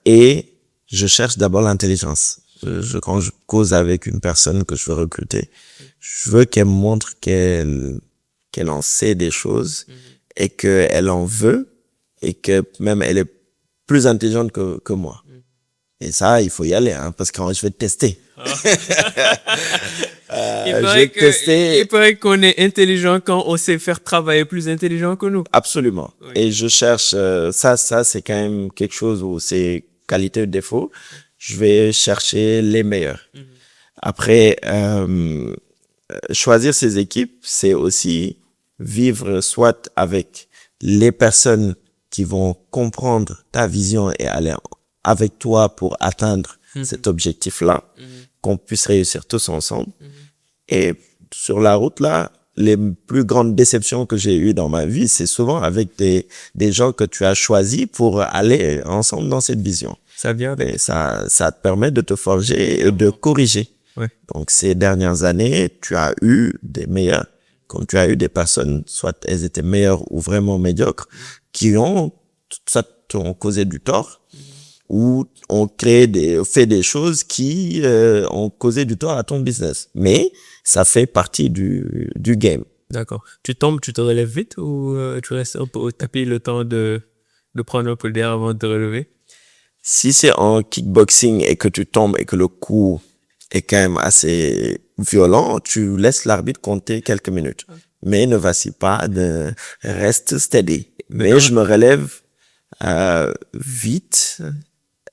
Et je cherche d'abord l'intelligence. Quand je cause avec une personne que je veux recruter, je veux qu'elle me montre qu'elle en sait des choses et qu'elle en veut et que même elle est plus intelligente que moi. Et ça, il faut y aller, hein, parce que je vais tester. Il paraît qu'on est intelligent quand on sait faire travailler plus intelligent que nous. Absolument. Oui. Et je cherche, ça c'est quand même quelque chose où c'est qualité ou défaut. Je vais chercher les meilleurs. Après, choisir ses équipes, c'est aussi vivre soit avec les personnes qui vont comprendre ta vision et aller avec toi pour atteindre cet objectif-là, qu'on puisse réussir tous ensemble. Et sur la route, là, les plus grandes déceptions que j'ai eues dans ma vie, c'est souvent avec des gens que tu as choisis pour aller ensemble dans cette vision. Ça vient Et ça te permet de te forger et de corriger. Ouais. Donc, ces dernières années, tu as eu des meilleurs, comme tu as eu des personnes, soit elles étaient meilleures ou vraiment médiocres, qui ont causé du tort, ou ont fait des choses qui ont causé du tort à ton business. Mais ça fait partie du game. D'accord. Tu tombes, tu te relèves vite ou tu restes un peu au tapis le temps de prendre un peu d'air avant de te relever? Si c'est en kickboxing et que tu tombes et que le coup est quand même assez violent, tu laisses l'arbitre compter quelques minutes. Mais ne vacille pas, reste steady. Mais je me relève vite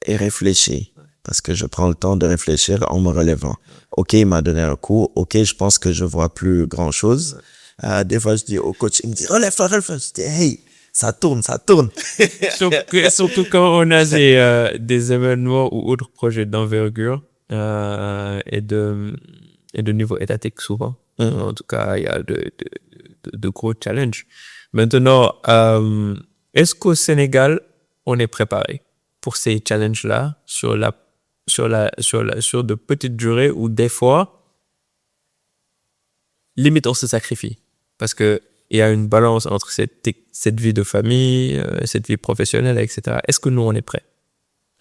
et réfléchis. Parce que je prends le temps de réfléchir en me relevant. OK, il m'a donné un coup. OK, je pense que je vois plus grand chose. Des fois, je dis au coach, il me dit, relève-toi. Je dis, hey, ça tourne. Surtout quand on a des événements ou autres projets d'envergure et de niveau étatique souvent. En tout cas, il y a de gros challenges. Maintenant, est-ce qu'au Sénégal, on est préparé pour ces challenges-là sur de petites durées où des fois, limite on se sacrifie parce que il y a une balance entre cette vie de famille, cette vie professionnelle, etc. Est-ce que nous, on est prêts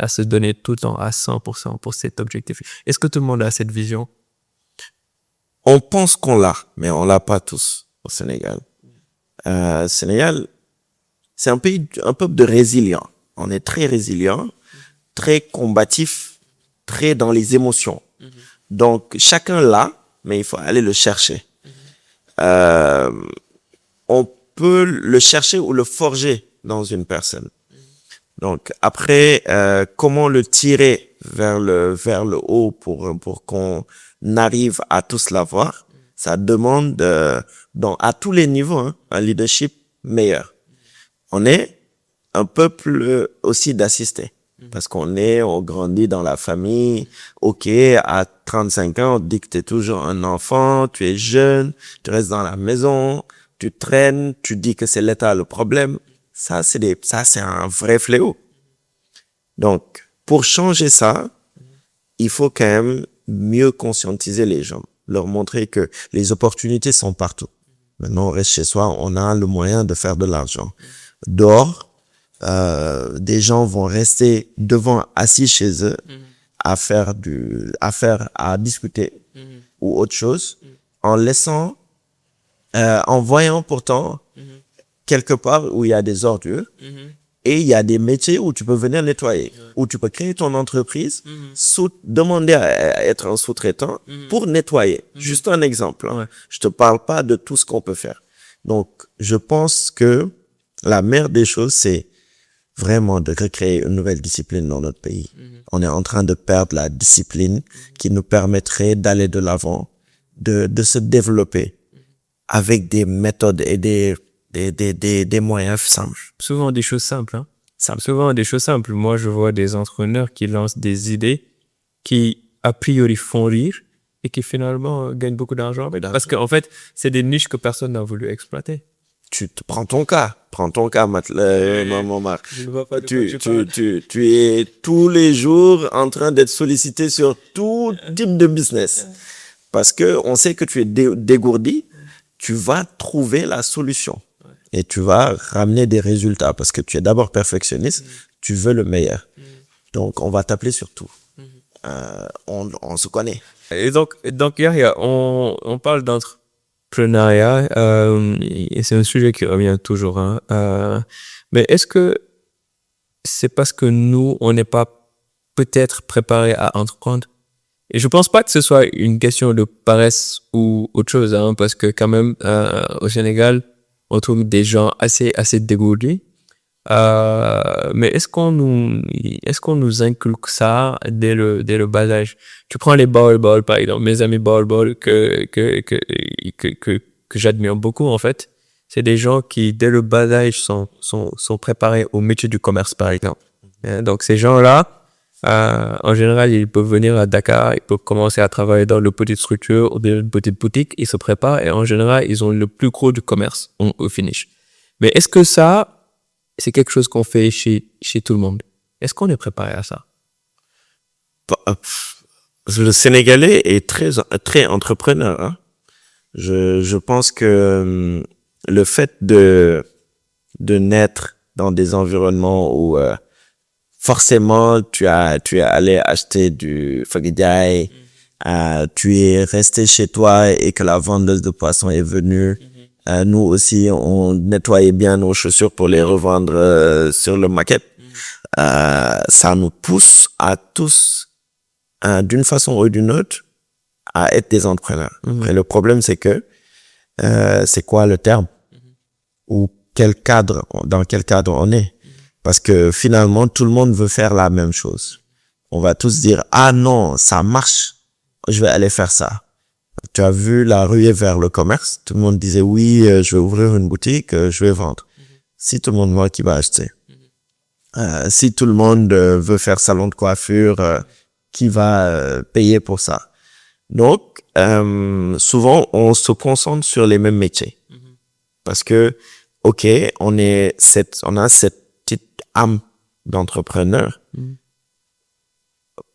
à se donner tout le temps à 100% pour cet objectif? Est-ce que tout le monde a cette vision? On pense qu'on l'a, mais on l'a pas tous au Sénégal. Sénégal, c'est un peuple de résilients. On est très résilient, très combatif, très dans les émotions. Donc, chacun l'a, mais il faut aller le chercher. On peut le chercher ou le forger dans une personne. Donc, après, comment le tirer vers le haut pour qu'on arrive à tous l'avoir? Ça demande, à tous les niveaux, un leadership meilleur. On est un peuple aussi d'assistés. Parce on grandit dans la famille. OK, à 35 ans, on te dit que tu es toujours un enfant, tu es jeune, tu restes dans la maison, tu traînes, tu dis que c'est l'État le problème. Ça, c'est un vrai fléau. Donc, pour changer ça, il faut quand même mieux conscientiser les gens, leur montrer que les opportunités sont partout. Maintenant, on reste chez soi, on a le moyen de faire de l'argent. Dehors, des gens vont rester assis chez eux à discuter ou autre chose en voyant pourtant quelque part où il y a des ordures et il y a des métiers où tu peux venir nettoyer, où tu peux créer ton entreprise, demander à être un sous-traitant pour nettoyer. Juste un exemple. Ouais. Je te parle pas de tout ce qu'on peut faire. Donc, je pense que la meilleure des choses, c'est vraiment de recréer une nouvelle discipline dans notre pays. On est en train de perdre la discipline qui nous permettrait d'aller de l'avant, de se développer avec des méthodes et des moyens simples. Souvent des choses simples, hein. Souvent des choses simples. Moi, je vois des entrepreneurs qui lancent des idées qui, a priori, font rire et qui finalement gagnent beaucoup d'argent. Parce qu'en fait, c'est des niches que personne n'a voulu exploiter. prends ton cas, maman Marc. Je ne vois pas de quoi Tu, tu parles. tu es tous les jours en train d'être sollicité sur tout type de business. Parce que on sait que tu es dégourdi, tu vas trouver la solution. Et tu vas ramener des résultats parce que tu es d'abord perfectionniste, tu veux le meilleur. Donc, on va t'appeler sur tout. On se connaît. Et donc Yahya, on parle d'entrepreneuriat, et c'est un sujet qui revient toujours, hein. Mais est-ce que c'est parce que nous, on n'est pas peut-être préparés à entreprendre? Et je pense pas que ce soit une question de paresse ou autre chose, hein, parce que quand même, au Sénégal, on trouve des gens assez dégourdis. Mais est-ce qu'on nous inculque ça dès le bas âge? Tu prends les Baol par exemple, mes amis Baol que j'admire beaucoup en fait. C'est des gens qui dès le bas âge sont préparés au métier du commerce par exemple. Donc ces gens-là, en général, ils peuvent venir à Dakar, ils peuvent commencer à travailler dans une petite structure ou dans une petite boutique, ils se préparent et en général, ils ont le plus gros du commerce au finish. Mais est-ce que ça, c'est quelque chose qu'on fait chez tout le monde? Est-ce qu'on est préparé à ça? Le Sénégalais est très entrepreneur, hein. Je pense que le fait de naître dans des environnements où forcément tu es allé acheter du fagidjaï, tu es resté chez toi et que la vendeuse de poissons est venue. Nous aussi, on nettoyait bien nos chaussures pour les revendre sur le market. Ça nous pousse à tous, d'une façon ou d'une autre, à être des entrepreneurs. Et le problème, c'est que c'est quoi le terme? Ou dans quel cadre on est? Parce que finalement, tout le monde veut faire la même chose. On va tous dire, ah non, ça marche, je vais aller faire ça. Tu as vu la ruée vers le commerce? Tout le monde disait, oui, je vais ouvrir une boutique, je vais vendre. Si tout le monde voit, qui va acheter? Si tout le monde veut faire salon de coiffure, qui va payer pour ça? Donc, souvent, on se concentre sur les mêmes métiers. Parce que, ok, on a cette petite âme d'entrepreneur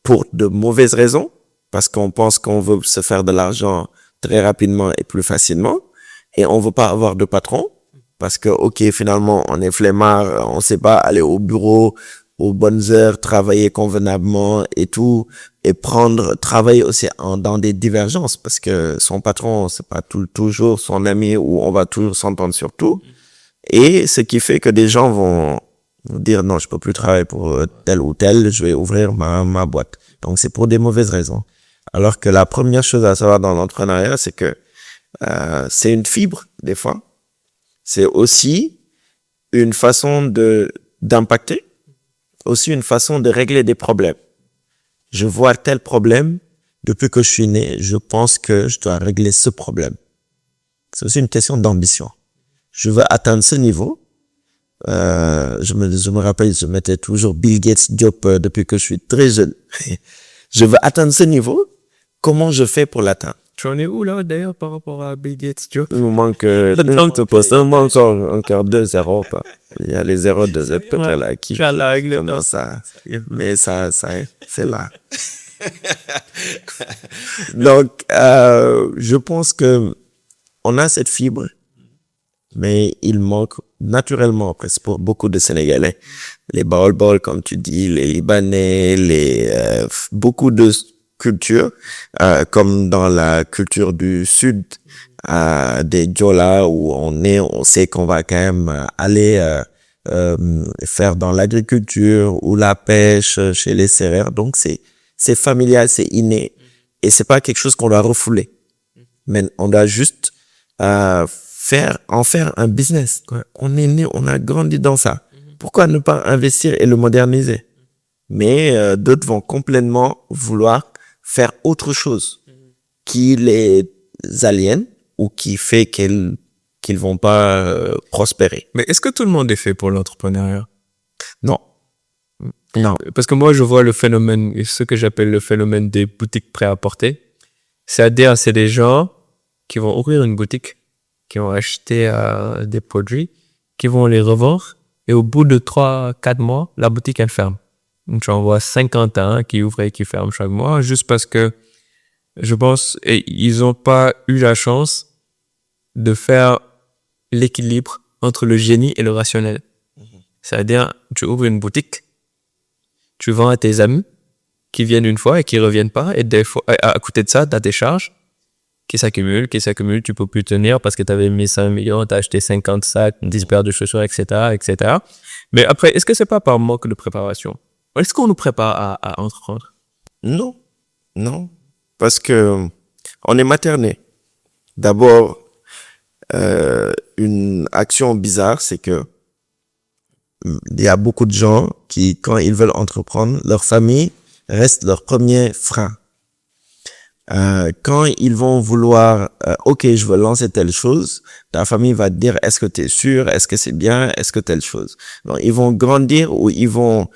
pour de mauvaises raisons, parce qu'on pense qu'on veut se faire de l'argent très rapidement et plus facilement, et on veut pas avoir de patron, parce que, ok, finalement, on est flemmard, on sait pas aller au bureau aux bonnes heures, travailler convenablement et tout, et travailler aussi dans des divergences, parce que son patron, c'est pas toujours son ami ou on va toujours s'entendre sur tout. Et ce qui fait que des gens vont dire non, je peux plus travailler pour tel ou tel, je vais ouvrir ma boîte. Donc c'est pour des mauvaises raisons. Alors que la première chose à savoir dans l'entrepreneuriat, c'est que c'est une fibre des fois. C'est aussi une façon d'impacter, aussi une façon de régler des problèmes. Je vois tel problème, depuis que je suis né, je pense que je dois régler ce problème. C'est aussi une question d'ambition. Je veux atteindre ce niveau. Je me rappelle, je mettais toujours Bill Gates Diop depuis que je suis très jeune. Je veux atteindre ce niveau. Comment je fais pour l'atteindre? Tu en es où là d'ailleurs par rapport à Bill Gates, tu vois? Il me manque encore 2 zéros. Il y a les zéros de Z peut-être là qui. Tu as la règle, Non, ça. Mais ça, c'est là. Donc, je pense que on a cette fibre, mais il manque naturellement, presque pour beaucoup de Sénégalais, les Baol, comme tu dis, les Libanais, beaucoup de cultures, comme dans la culture du Sud, des Diola, où on sait qu'on va quand même aller faire dans l'agriculture ou la pêche chez les Sérères. Donc c'est familial, c'est inné, et c'est pas quelque chose qu'on doit refouler. Mais on doit juste en faire un business. On est né, on a grandi dans ça. Pourquoi ne pas investir et le moderniser? Mais d'autres vont complètement vouloir faire autre chose qui les aliène ou qui fait qu'ils vont pas prospérer. Mais est-ce que tout le monde est fait pour l'entrepreneuriat? Non. Parce que moi, je vois le phénomène, ce que j'appelle le phénomène des boutiques prêt-à-porter. C'est-à-dire, c'est des gens qui vont ouvrir une boutique, qui ont acheté des produits, qui vont les revendre, et au bout de 3-4 mois, la boutique, elle ferme. Donc, j'en vois 51 qui ouvrent et qui ferment chaque mois, juste parce que je pense, ils n'ont pas eu la chance de faire l'équilibre entre le génie et le rationnel. C'est-à-dire, tu ouvres une boutique, tu vends à tes amis qui viennent une fois et qui reviennent pas, et des fois, à côté de ça, tu as des charges qui s'accumulent, tu peux plus tenir parce que tu avais mis 5 millions, tu as acheté 50 sacs, 10 paires de chaussures, etc., etc. Mais après, est-ce que c'est pas par manque de préparation? Est-ce qu'on nous prépare à entreprendre? Non, non, parce que on est materné. D'abord, une action bizarre, c'est que il y a beaucoup de gens qui, quand ils veulent entreprendre, leur famille reste leur premier frein. Quand ils vont vouloir, ok, je veux lancer telle chose, ta famille va te dire, est-ce que tu es sûr, est-ce que c'est bien, est-ce que telle chose. Donc, ils vont grandir ou ils vont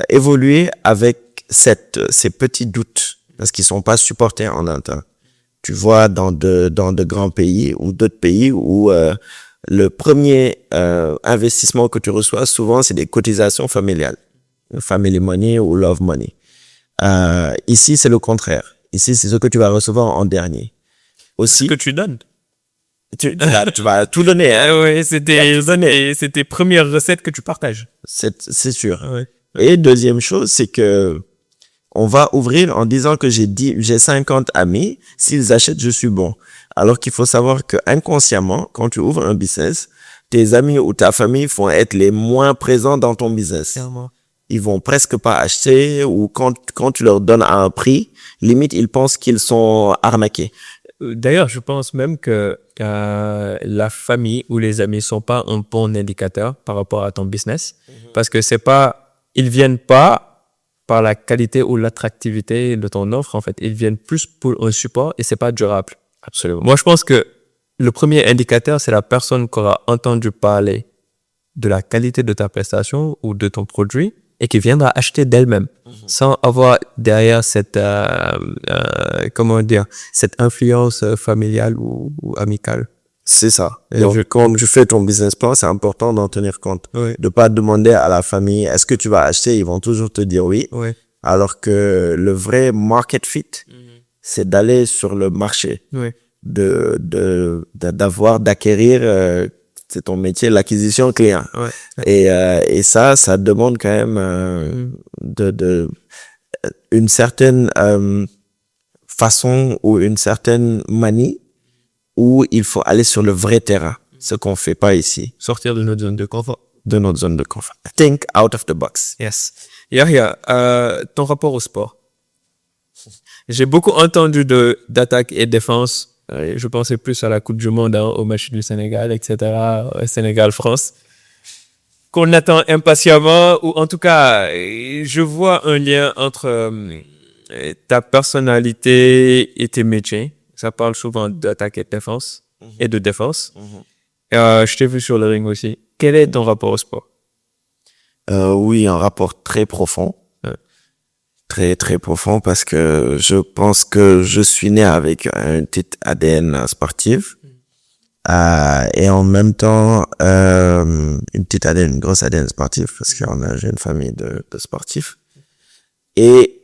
évoluer avec ces petits doutes parce qu'ils sont pas supportés en un temps. Tu vois, dans de grands pays ou d'autres pays où le premier investissement que tu reçois, souvent, c'est des cotisations familiales. Family money ou love money. Ici, c'est le contraire. Ici, c'est ce que tu vas recevoir en dernier. Aussi, Ce que tu donnes. tu vas tout donner, hein. Oui, c'est tes premières recettes que tu partages. C'est sûr. Ouais. Et deuxième chose, c'est que on va ouvrir en disant que j'ai 50 amis. S'ils achètent, je suis bon. Alors qu'il faut savoir que inconsciemment, quand tu ouvres un business, tes amis ou ta famille vont être les moins présents dans ton business. Clairement. Ils vont presque pas acheter ou quand tu leur donnes à un prix, limite, ils pensent qu'ils sont arnaqués. D'ailleurs, je pense même que la famille ou les amis sont pas un bon indicateur par rapport à ton business, parce que ils viennent pas par la qualité ou l'attractivité de ton offre, en fait. Ils viennent plus pour un support et c'est pas durable. Absolument. Moi, je pense que le premier indicateur, c'est la personne qui aura entendu parler de la qualité de ta prestation ou de ton produit et qui viendra acheter d'elle-même sans avoir derrière cette cette influence familiale ou amicale. C'est ça. Et Donc, quand tu fais ton business plan, c'est important d'en tenir compte. Oui. De pas demander à la famille, est-ce que tu vas acheter? Ils vont toujours te dire oui. Oui. Alors que le vrai market fit, c'est d'aller sur le marché, Oui. d'acquérir, c'est ton métier, l'acquisition client. Ouais. Et ça demande quand même une certaine façon ou une certaine manie où il faut aller sur le vrai terrain, ce qu'on fait pas ici, Sortir de notre zone de confort. de notre zone de confort. Think out of the box. Yes. Yahya, ton rapport au sport. J'ai beaucoup entendu d'attaque et défense. Je pensais plus à la Coupe du Monde, au match du Sénégal, etc. Sénégal-France. Qu'on attend impatiemment, ou en tout cas, je vois un lien entre ta personnalité et tes métiers. Ça parle souvent d'attaque et de défense, et de défense. Je t'ai vu sur le ring aussi. Quel est ton rapport au sport? Oui, un rapport très profond. Très, très profond parce que je pense que je suis né avec un petit ADN sportif. Et en même temps, une grosse ADN sportive parce j'ai une famille de sportifs. Et,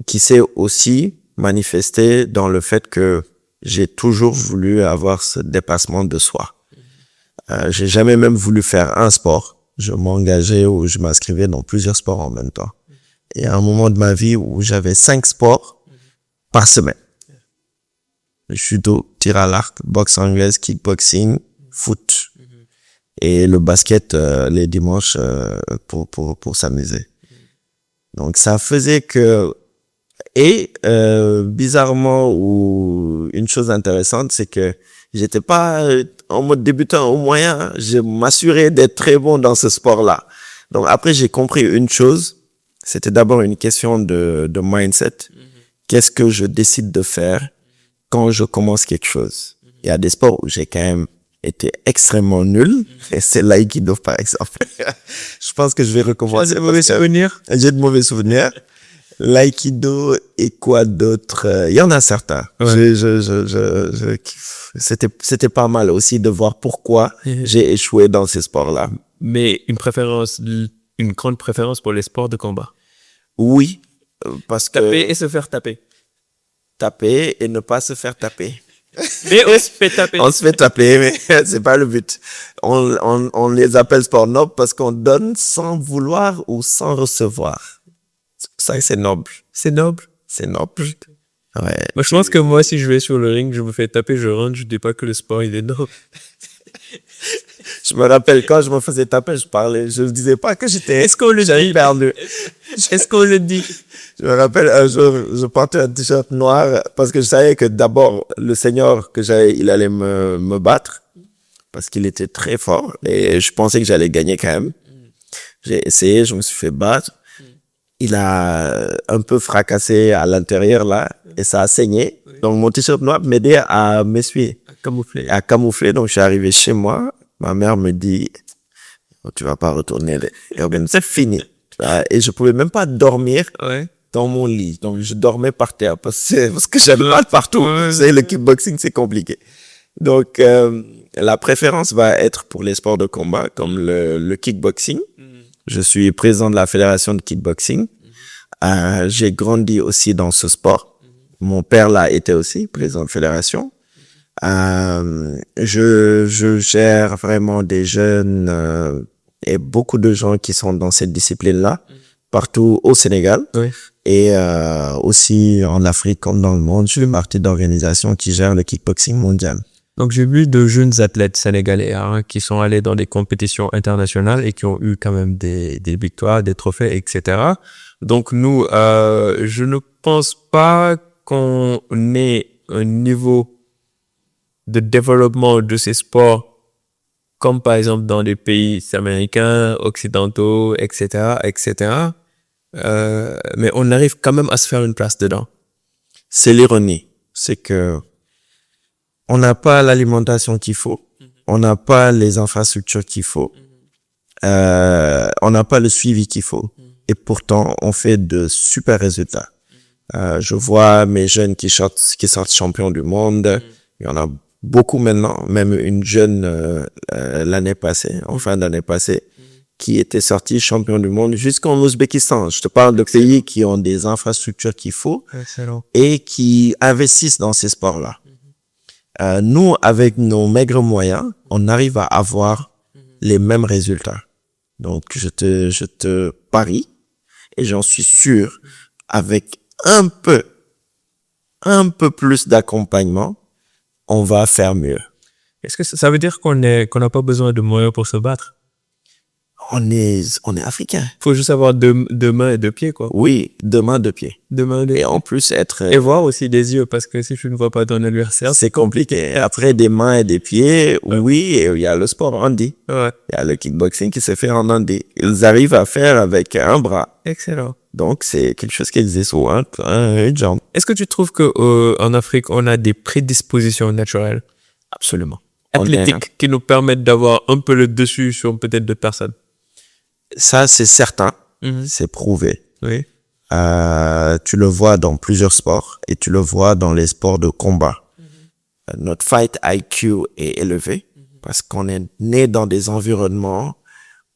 qui s'est aussi manifesté dans le fait que j'ai toujours voulu avoir ce dépassement de soi. J'ai jamais même voulu faire un sport. Je m'engageais ou je m'inscrivais dans plusieurs sports en même temps. Il y a un moment de ma vie où j'avais 5 sports par semaine. Le judo, tir à l'arc, boxe anglaise, kickboxing, foot. Et le basket, les dimanches, pour s'amuser. Donc, ça faisait que, bizarrement, ou une chose intéressante, c'est que j'étais pas en mode débutant au moyen. Je m'assurais d'être très bon dans ce sport-là. Donc, après, j'ai compris une chose. C'était d'abord une question de mindset. Qu'est-ce que je décide de faire quand je commence quelque chose? Il y a des sports où j'ai quand même été extrêmement nul. Et c'est l'aïkido, par exemple. Je pense que je vais recommencer. J'ai de mauvais souvenirs. J'ai de mauvais souvenirs. L'aïkido et quoi d'autre? Il y en a certains. Ouais. C'était pas mal aussi de voir pourquoi j'ai échoué dans ces sports-là. Mais une grande préférence pour les sports de combat. Oui, parce que Taper et se faire taper. taper et ne pas se faire taper. Mais on se fait taper. On se fait taper, mais c'est pas le but. On les appelle sports nobles parce qu'on donne sans vouloir ou sans recevoir. Ça, c'est noble. C'est noble. C'est noble. Ouais. Moi, je pense que moi, si je vais sur le ring, je me fais taper, je rentre, je dis pas que le sport, il est noble. Je me rappelle quand je me faisais taper, je ne disais pas que Est-ce qu'on le j'avais dit? perdu. Est-ce qu'on le dit? Je me rappelle un jour, je portais un t-shirt noir parce que je savais que d'abord, le senior que j'avais, il allait me battre parce qu'il était très fort et je pensais que j'allais gagner quand même. J'ai essayé, je me suis fait battre. Il a un peu fracassé à l'intérieur là et ça a saigné. Donc mon t-shirt noir m'aidait à m'essuyer, Camouflé. à camoufler. Donc je suis arrivé chez moi, ma mère me dit oh, tu vas pas retourner, c'est fini. Et je pouvais même pas dormir Ouais. dans mon lit. Donc je dormais par terre parce que j'avais mal partout. Ouais. Vous savez, le kickboxing c'est compliqué. Donc la préférence va être pour les sports de combat comme le kickboxing. Je suis président de la fédération de kickboxing. J'ai grandi aussi dans ce sport. Mon père là était aussi président de fédération. Je gère vraiment des jeunes et beaucoup de gens qui sont dans cette discipline-là partout au Sénégal Oui. et aussi en Afrique comme dans le monde. Je fais partie d'organisations qui gèrent le kickboxing mondial. Donc, j'ai vu de jeunes athlètes sénégalais qui sont allés dans des compétitions internationales et qui ont eu quand même des victoires, des trophées, etc. Donc, nous, je ne pense pas qu'on ait un niveau de développement de ces sports comme par exemple dans les pays américains, occidentaux, etc., etc. Mais on arrive quand même à se faire une place dedans. C'est l'ironie, c'est que on n'a pas l'alimentation qu'il faut, on n'a pas les infrastructures qu'il faut, on n'a pas le suivi qu'il faut, et pourtant on fait de super résultats. Je vois mes jeunes qui sortent champions du monde, il y en a beaucoup maintenant, même une jeune l'année passée, en fin d'année passée, qui était sortie champion du monde jusqu'en Ouzbékistan. Je te parle de pays qui ont des infrastructures qu'il faut Excellent. et qui investissent dans ces sports-là. Nous, avec nos maigres moyens, on arrive à avoir les mêmes résultats. Donc, je te parie, et j'en suis sûr, avec un peu plus d'accompagnement, on va faire mieux. Est-ce que ça veut dire qu'on n'a pas besoin de moyens pour se battre? On est africain. Faut juste avoir deux mains et deux pieds, quoi. Oui, deux mains, deux pieds. Deux mains, Et en plus être... et voir aussi des yeux, parce que si tu ne vois pas ton adversaire, c'est compliqué. Après, des mains et des pieds, oui, et il y a le sport handi. ouais. Il y a le kickboxing qui se fait en handi. Ils arrivent à faire avec un bras. Excellent. Donc, c'est quelque chose qui existe ou une jambe. Est-ce que tu trouves que en Afrique, on a des prédispositions naturelles, Absolument. athlétiques, qui nous permettent d'avoir un peu le dessus sur peut-être d'autres personnes? Ça, c'est certain. C'est prouvé. Oui. Tu le vois dans plusieurs sports et tu le vois dans les sports de combat. Notre fight IQ est élevé parce qu'on est né dans des environnements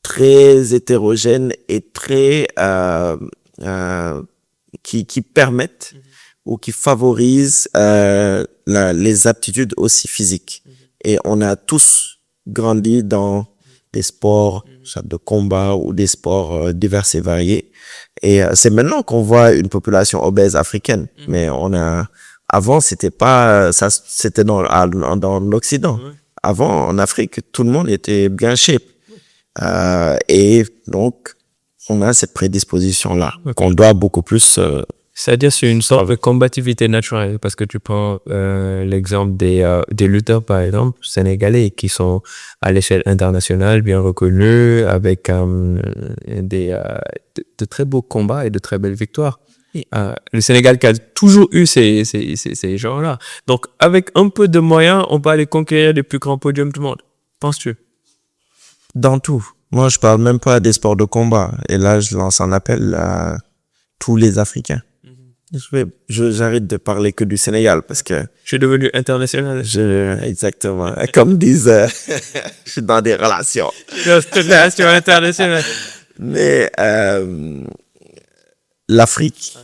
très hétérogènes et très qui permettent ou qui favorisent les aptitudes aussi physiques. Et on a tous grandi dans des sports soit de combat ou des sports divers et variés. Et c'est maintenant qu'on voit une population obèse africaine. Mais avant, c'était pas ça, c'était dans l'Occident. Avant, en Afrique, tout le monde était bien shape. Et donc, on a cette prédisposition-là qu'on doit beaucoup plus... C'est-à-dire c'est une sorte de combativité naturelle, parce que tu prends l'exemple des lutteurs, par exemple, sénégalais, qui sont à l'échelle internationale bien reconnus, avec de très beaux combats et de très belles victoires. Le Sénégal qui a toujours eu ces gens-là. Donc, avec un peu de moyens, on peut aller conquérir les plus grands podiums du monde. Penses-tu? Dans tout. Moi, je parle même pas des sports de combat. Et là, je lance un appel à tous les Africains. J'arrête de parler que du Sénégal parce que Je suis devenu international. exactement, comme disent, je suis dans des relations. Relation internationale. Mais l'Afrique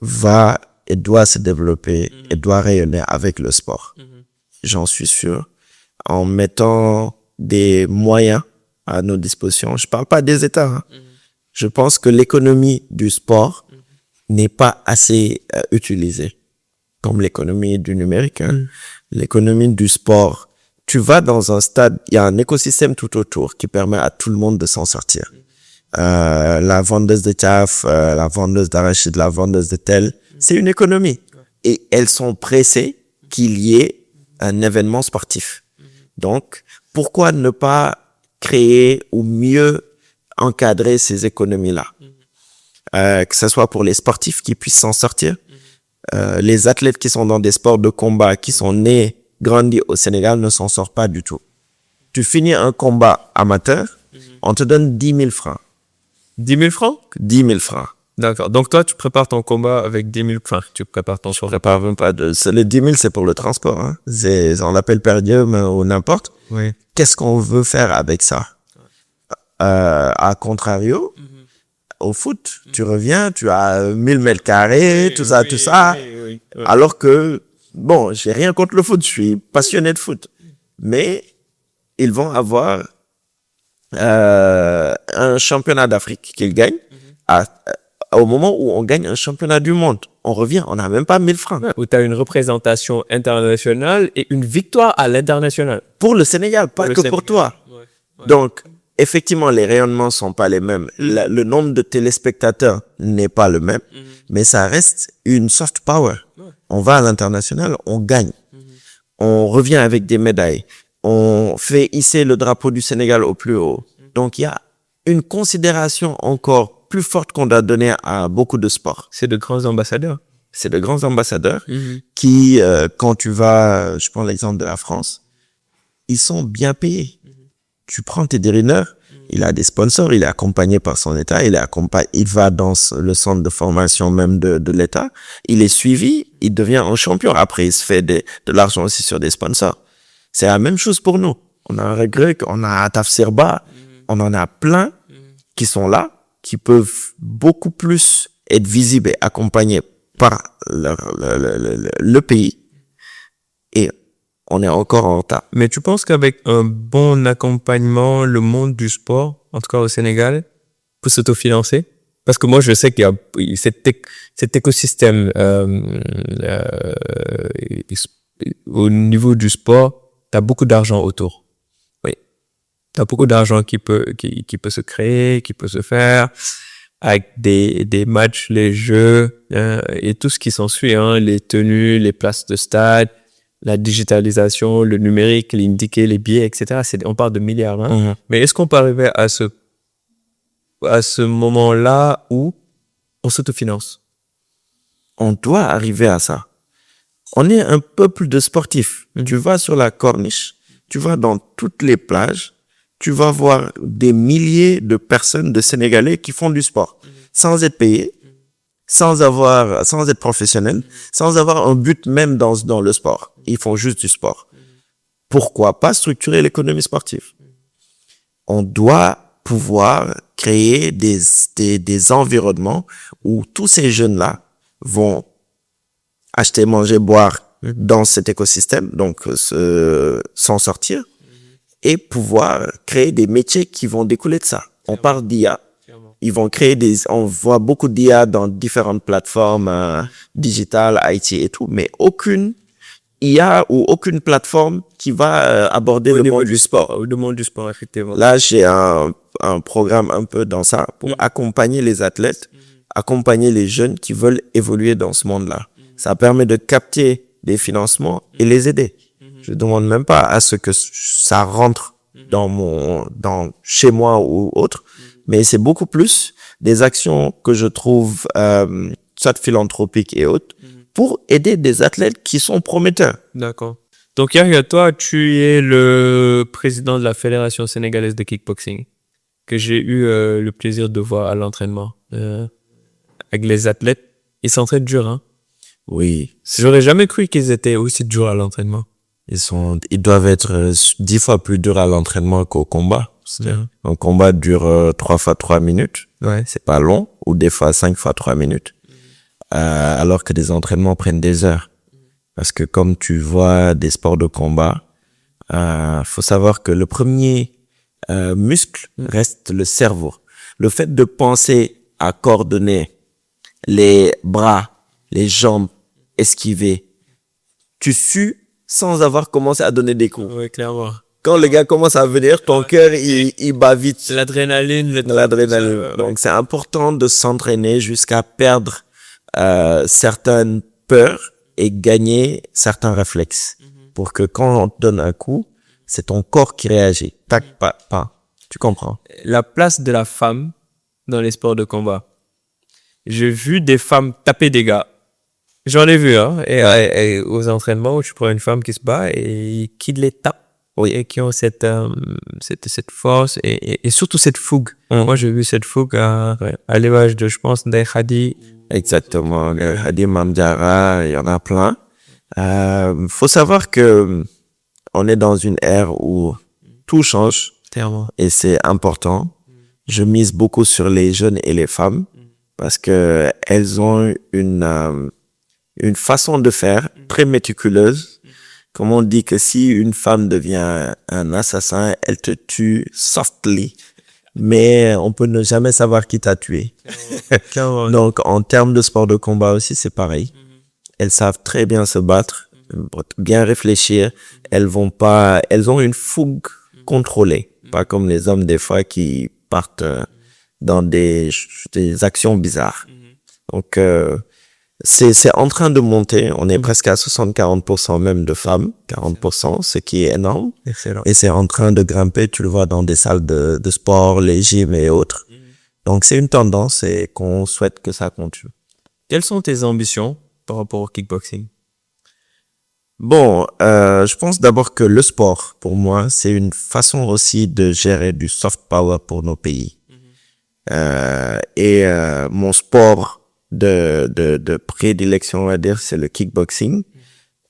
va et doit se développer et doit rayonner avec le sport. J'en suis sûr. En mettant des moyens à nos dispositions. Je parle pas des États. Hein. Je pense que l'économie du sport n'est pas assez utilisée comme l'économie du numérique. Hein. L'économie du sport, tu vas dans un stade, il y a un écosystème tout autour qui permet à tout le monde de s'en sortir. La vendeuse de taf, la vendeuse d'arachide, la vendeuse de tel, c'est une économie. Et elles sont pressées qu'il y ait un événement sportif. Donc, pourquoi ne pas créer ou mieux encadrer ces économies-là? Que ce soit pour les sportifs qui puissent s'en sortir, les athlètes qui sont dans des sports de combat, qui sont nés, grandis au Sénégal, ne s'en sortent pas du tout. Tu finis un combat amateur, on te donne 10 000 francs. 10 000 francs? 10 000 francs. D'accord. Donc toi, tu prépares ton combat avec 10 000 francs. Tu prépares ton Je combat. prépare même pas les 10 000, c'est pour le transport, hein. On l'appelle per diem ou n'importe. Oui. Qu'est-ce qu'on veut faire avec ça? À contrario, au foot, tu reviens, tu as 1000 mètres carrés, tout ça. Oui. Alors que, bon, j'ai rien contre le foot, je suis passionné de foot. Mais ils vont avoir un championnat d'Afrique qu'ils gagnent au moment où on gagne un championnat du monde. On revient, on n'a même pas 1000 francs. Où tu as une représentation internationale et une victoire à l'international. Pour le Sénégal, pas que pour toi. Donc, effectivement, les rayonnements sont pas les mêmes. Le nombre de téléspectateurs n'est pas le même, mais ça reste une soft power. On va à l'international, on gagne. On revient avec des médailles. On fait hisser le drapeau du Sénégal au plus haut. Donc, il y a une considération encore plus forte qu'on doit donner à beaucoup de sports. C'est de grands ambassadeurs. C'est de grands ambassadeurs qui, quand tu vas, je prends l'exemple de la France, ils sont bien payés. Tu prends Teddy Riner, il a des sponsors, il est accompagné par son État, il va dans le centre de formation même de l'État, il est suivi, il devient un champion. Après, il se fait de l'argent aussi sur des sponsors. C'est la même chose pour nous. On a un regret, on a Ataf Sirba, on en a plein qui sont là, qui peuvent beaucoup plus être visibles et accompagnés par le pays. Et on est encore en retard. Mais tu penses qu'avec un bon accompagnement, le monde du sport, en tout cas au Sénégal, peut s'autofinancer? Parce que moi, je sais qu'il y a cet écosystème au niveau du sport, tu as beaucoup d'argent autour. Oui. Tu as beaucoup d'argent qui peut se créer, qui peut se faire avec des matchs, les jeux et tout ce qui s'ensuit, hein, les tenues, les places de stade, la digitalisation, le numérique, les tickets, les billets, etc. On parle de milliards. Hein. Mais est-ce qu'on peut arriver à ce moment-là où on s'autofinance? On doit arriver à ça. On est un peuple de sportifs. Tu vas sur la corniche, tu vas dans toutes les plages, tu vas voir des milliers de personnes, de Sénégalais qui font du sport sans être payés, sans être professionnels, sans avoir un but même dans le sport. Ils font juste du sport. Pourquoi pas structurer l'économie sportive? On doit pouvoir créer des environnements où tous ces jeunes-là vont acheter, manger, boire dans cet écosystème, donc s'en sortir et pouvoir créer des métiers qui vont découler de ça. On parle d'IA. Ils vont créer on voit beaucoup d'IA dans différentes plateformes digitales, IT et tout, mais aucune IA ou aucune plateforme qui va aborder le monde du sport. Le monde du sport, effectivement. Là, j'ai un programme un peu dans ça pour accompagner les athlètes, accompagner les jeunes qui veulent évoluer dans ce monde-là. Ça permet de capter des financements et les aider. Je demande même pas à ce que ça rentre chez moi ou autre, mais c'est beaucoup plus des actions que je trouve, soit philanthropiques et autres, pour aider des athlètes qui sont prometteurs. D'accord. Donc, Yahya, toi, tu es le président de la Fédération sénégalaise de kickboxing, que j'ai eu le plaisir de voir à l'entraînement. avec les athlètes, ils s'entraînent dur, hein. Oui, J'aurais jamais cru qu'ils étaient aussi durs à l'entraînement. ils doivent être 10 fois plus durs à l'entraînement qu'au combat. Mhm. Un combat dure 3 fois 3 minutes. Ouais. C'est pas long, ou des fois 5 fois 3 minutes. Alors que des entraînements prennent des heures. Parce que comme tu vois des sports de combat, faut savoir que le premier muscle reste le cerveau. Le fait de penser à coordonner les bras, les jambes, esquiver, tu sues sans avoir commencé à donner des coups. Ouais, clairement. Quand le gars commence à venir, ton cœur, il bat vite. L'adrénaline, L'adrénaline. Donc, c'est important de s'entraîner jusqu'à perdre certaines peurs et gagner certains réflexes. Pour que quand on te donne un coup, c'est ton corps qui réagit. Tac, pas. Tu comprends? La place de la femme dans les sports de combat. J'ai vu des femmes taper des gars. J'en ai vu, hein. Et aux entraînements où tu prends une femme qui se bat et qui les tape. Oui. Et qui ont cette force et surtout cette fougue. Moi, j'ai vu cette fougue à l'image de, je pense, Ndeye Khadi. Exactement. Hadi Mamdiara, il y en a plein. Faut savoir que on est dans une ère où tout change. Clairement. Et c'est important. Je mise beaucoup sur les jeunes et les femmes parce que elles ont une façon de faire très méticuleuse. Comme on dit que si une femme devient un assassin, elle te tue softly. Mais on peut ne jamais savoir qui t'a tué. Donc, en termes de sport de combat aussi, c'est pareil. Elles savent très bien se battre, bien réfléchir. Elles ont une fougue contrôlée. Pas comme les hommes, des fois, qui partent dans des actions bizarres. Donc, c'est en train de monter. On est presque à 60-40% même de femmes, 40%, ce qui est énorme. Excellent. Et c'est en train de grimper, tu le vois dans des salles de sport, les gyms et autres. Donc, c'est une tendance et qu'on souhaite que ça continue. Quelles sont tes ambitions par rapport au kickboxing? Bon, je pense d'abord que le sport, pour moi, c'est une façon aussi de gérer du soft power pour nos pays. Mon sport de prédilection, on va dire, c'est le kickboxing.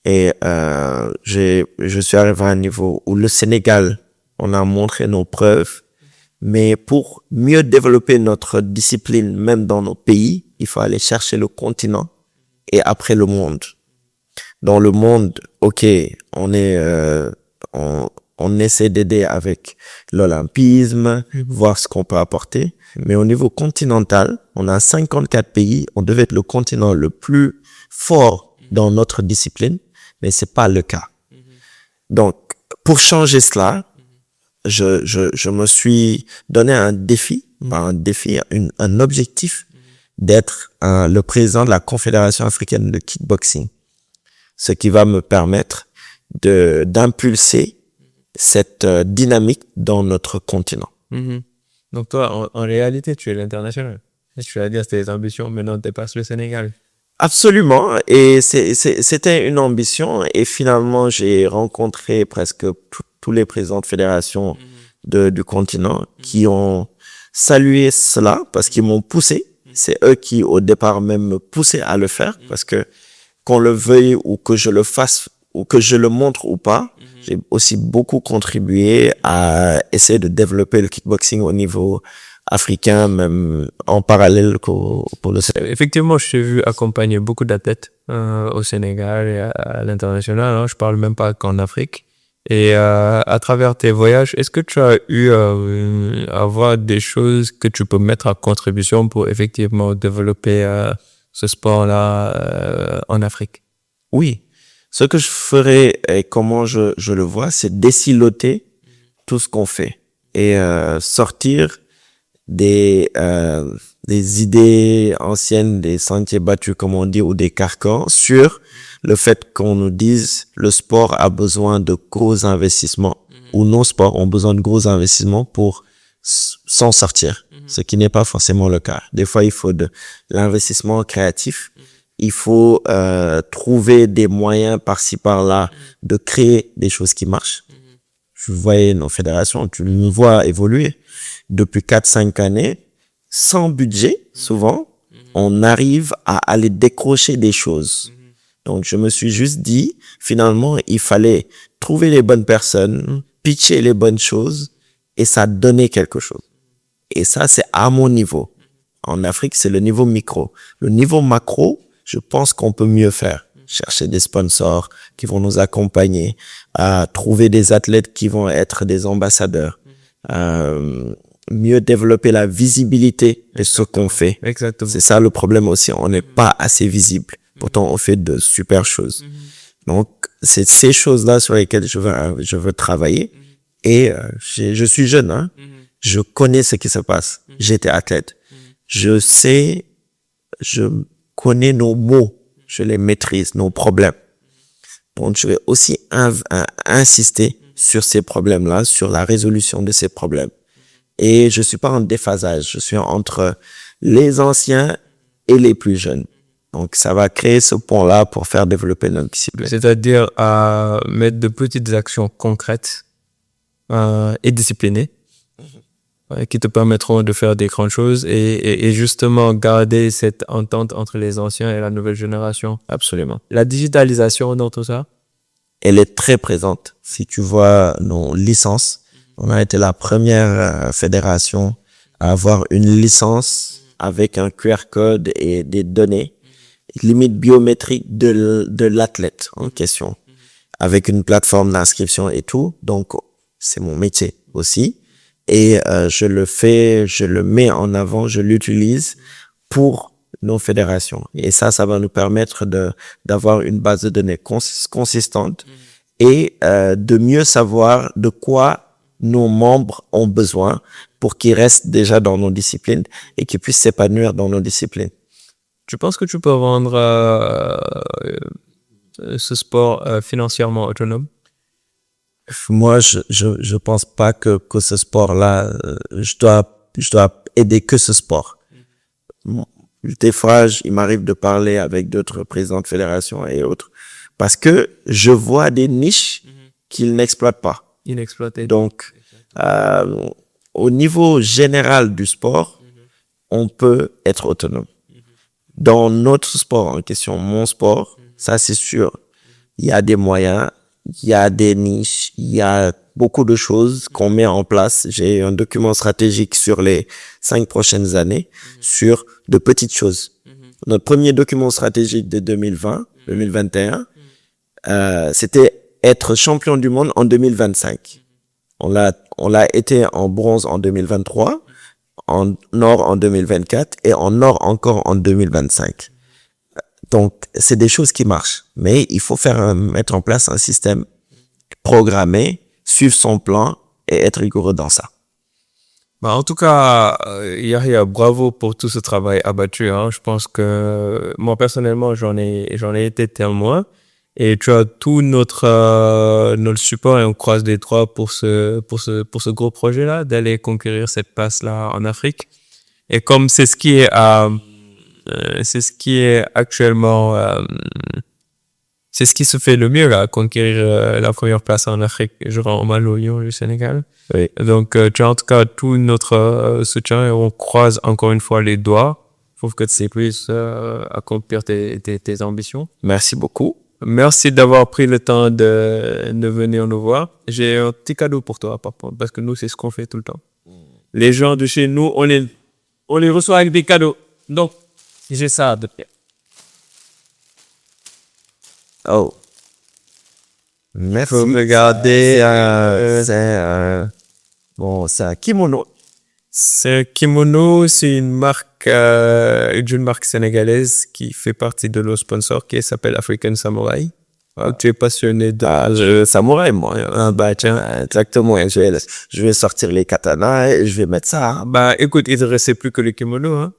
Et je suis arrivé à un niveau où le Sénégal, on a montré nos preuves. Mais pour mieux développer notre discipline, même dans nos pays, il faut aller chercher le continent et après le monde. Dans le monde, ok, on essaie d'aider avec l'olympisme, voir ce qu'on peut apporter. Mais au niveau continental, on a 54 pays. On devait être le continent le plus fort dans notre discipline, mais c'est pas le cas. Donc, pour changer cela, je me suis donné un défi, un objectif d'être le président de la Confédération africaine de kickboxing. Ce qui va me permettre d'impulser cette dynamique dans notre continent. Donc toi, en réalité, tu es l'international. Tu vas dire tes ambitions, maintenant dépasses le Sénégal. Absolument. Et c'était une ambition. Et finalement, j'ai rencontré presque tous les présidents de fédération du continent qui ont salué cela parce qu'ils m'ont poussé. C'est eux qui, au départ, même me poussaient à le faire parce que qu'on le veuille ou que je le fasse ou que je le montre ou pas, j'ai aussi beaucoup contribué à essayer de développer le kickboxing au niveau africain, même en parallèle pour le Sénégal. Effectivement, je t'ai vu accompagner beaucoup d'athlètes au Sénégal et à l'international. Hein. Je parle même pas qu'en Afrique. Et à travers tes voyages, est-ce que tu as eu à voir des choses que tu peux mettre à contribution pour effectivement développer ce sport-là en Afrique? Oui. Ce que je ferais et comment je le vois, c'est désiloter tout ce qu'on fait et sortir des idées anciennes, des sentiers battus, comme on dit, ou des carcans sur le fait qu'on nous dise le sport a besoin de gros investissements ou nos sports ont besoin de gros investissements pour s'en sortir, ce qui n'est pas forcément le cas. Des fois, il faut de l'investissement créatif. Il faut trouver des moyens par-ci par-là de créer des choses qui marchent. Je voyais nos fédérations, tu nous vois évoluer depuis 4-5 années, sans budget souvent, on arrive à aller décrocher des choses. Donc, je me suis juste dit, finalement, il fallait trouver les bonnes personnes, pitcher les bonnes choses, et ça donnait quelque chose. Et ça, c'est à mon niveau. En Afrique, c'est le niveau micro. Le niveau macro, je pense qu'on peut mieux faire. Chercher des sponsors qui vont nous accompagner, à trouver des athlètes qui vont être des ambassadeurs, mieux développer la visibilité de ce qu'on fait. Exactement. C'est ça le problème aussi, on n'est pas assez visible. Pourtant, on fait de super choses. Donc, c'est ces choses-là sur lesquelles je veux travailler. Et je suis jeune, hein. Je connais ce qui se passe. J'étais athlète. Je connais nos mots. Je les maîtrise, nos problèmes. Donc, je vais aussi insister sur ces problèmes-là, sur la résolution de ces problèmes. Et je suis pas en déphasage. Je suis entre les anciens et les plus jeunes. Donc, ça va créer ce pont-là pour faire développer notre discipline. C'est-à-dire à mettre de petites actions concrètes et disciplinées qui te permettront de faire des grandes choses et justement garder cette entente entre les anciens et la nouvelle génération. Absolument. La digitalisation dans tout ça? Elle est très présente. Si tu vois nos licences, on a été la première fédération à avoir une licence avec un QR code et des données limite biométrique de l'athlète en question, avec une plateforme d'inscription et tout. Donc, c'est mon métier aussi. Et je le mets en avant, je l'utilise pour nos fédérations. Et ça va nous permettre d'avoir une base de données consistante et de mieux savoir de quoi nos membres ont besoin pour qu'ils restent déjà dans nos disciplines et qu'ils puissent s'épanouir dans nos disciplines. Tu penses que tu peux rendre ce sport financièrement autonome? Moi, je pense pas que ce sport-là, je dois aider que ce sport. Des fois, il m'arrive de parler avec d'autres présidents de fédération et autres, parce que je vois des niches qu'ils n'exploitent pas. Inexploité. Donc, au niveau général du sport, on peut être autonome. Dans notre sport en question, mon sport, ça c'est sûr, il y a des moyens, il y a des niches, il y a beaucoup de choses qu'on met en place. J'ai un document stratégique sur les 5 prochaines années sur de petites choses. Notre premier document stratégique de 2021, c'était être champion du monde en 2025. On l'a été en bronze en 2023, en or en 2024 et en or encore en 2025. Donc, c'est des choses qui marchent. Mais il faut mettre en place un système programmé, suivre son plan et être rigoureux dans ça. Bah, en tout cas, Yahya, bravo pour tout ce travail abattu, hein. Je pense que moi, personnellement, j'en ai été témoin. Et tu as tout notre support et on croise des doigts pour ce gros projet-là, d'aller conquérir cette place-là en Afrique. Et comme c'est ce qui est actuellement, c'est ce qui se fait le mieux, là, conquérir la première place en Afrique. Je rends hommage au Lion du Sénégal. Oui. Donc, tu as en tout cas tout notre soutien et on croise encore une fois les doigts pour que tu puisses accomplir tes ambitions. Merci beaucoup. Merci d'avoir pris le temps de venir nous voir. J'ai un petit cadeau pour toi, papa, parce que nous, c'est ce qu'on fait tout le temps. Les gens de chez nous, on les reçoit avec des cadeaux. Donc, j'ai ça de faire. Oh. Merci. Faut regarder, c'est un kimono. C'est un kimono, c'est une marque, d'une marque sénégalaise qui fait partie de nos sponsors qui s'appelle African Samurai. Ah. Tu es passionné de samouraï, moi. Ah, bah, tiens, exactement. Je vais sortir les katanas et je vais mettre ça. Hein. Bah, écoute, il te restait plus que le kimono, hein.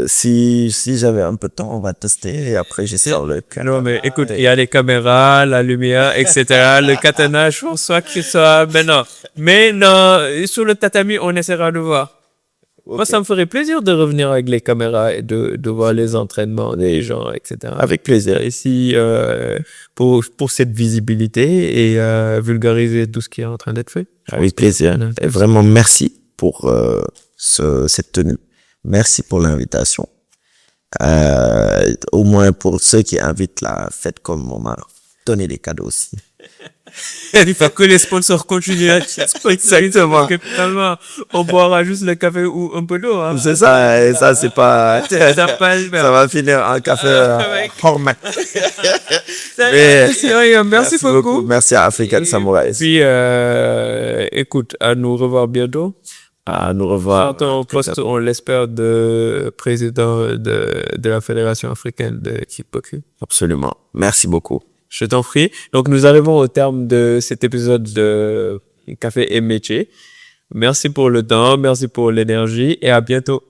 Si j'avais un peu de temps, on va tester et après j'essaie le katana. Non, mais écoute, il y a les caméras, la lumière, etc. Le katana, je pense pas que ça, mais non, sur le tatami, on essaiera de voir. Okay. Moi, ça me ferait plaisir de revenir avec les caméras et de voir les entraînements des gens, etc. Avec plaisir. Ici, pour cette visibilité et vulgariser tout ce qui est en train d'être fait. Avec plaisir. Et vraiment, merci pour cette tenue. Merci pour l'invitation. Au moins pour ceux qui invitent la fête comme on m'a donné des cadeaux aussi. Il faut que les sponsors continuent à Exactement. que finalement, on boira juste le café ou un peu d'eau. Hein. C'est ça, et ça c'est pas, Ça va le ça faire. va finir en café format. Sérieux, merci beaucoup. Merci à African Et Samurai. puis, écoute, à nous revoir bientôt. À nous revoir. Quand on poste, on l'espère, de président de la Fédération africaine de kickboxing. Absolument. Merci beaucoup. Je t'en prie. Donc, nous arrivons au terme de cet épisode de Café et Métier. Merci pour le temps, merci pour l'énergie et à bientôt.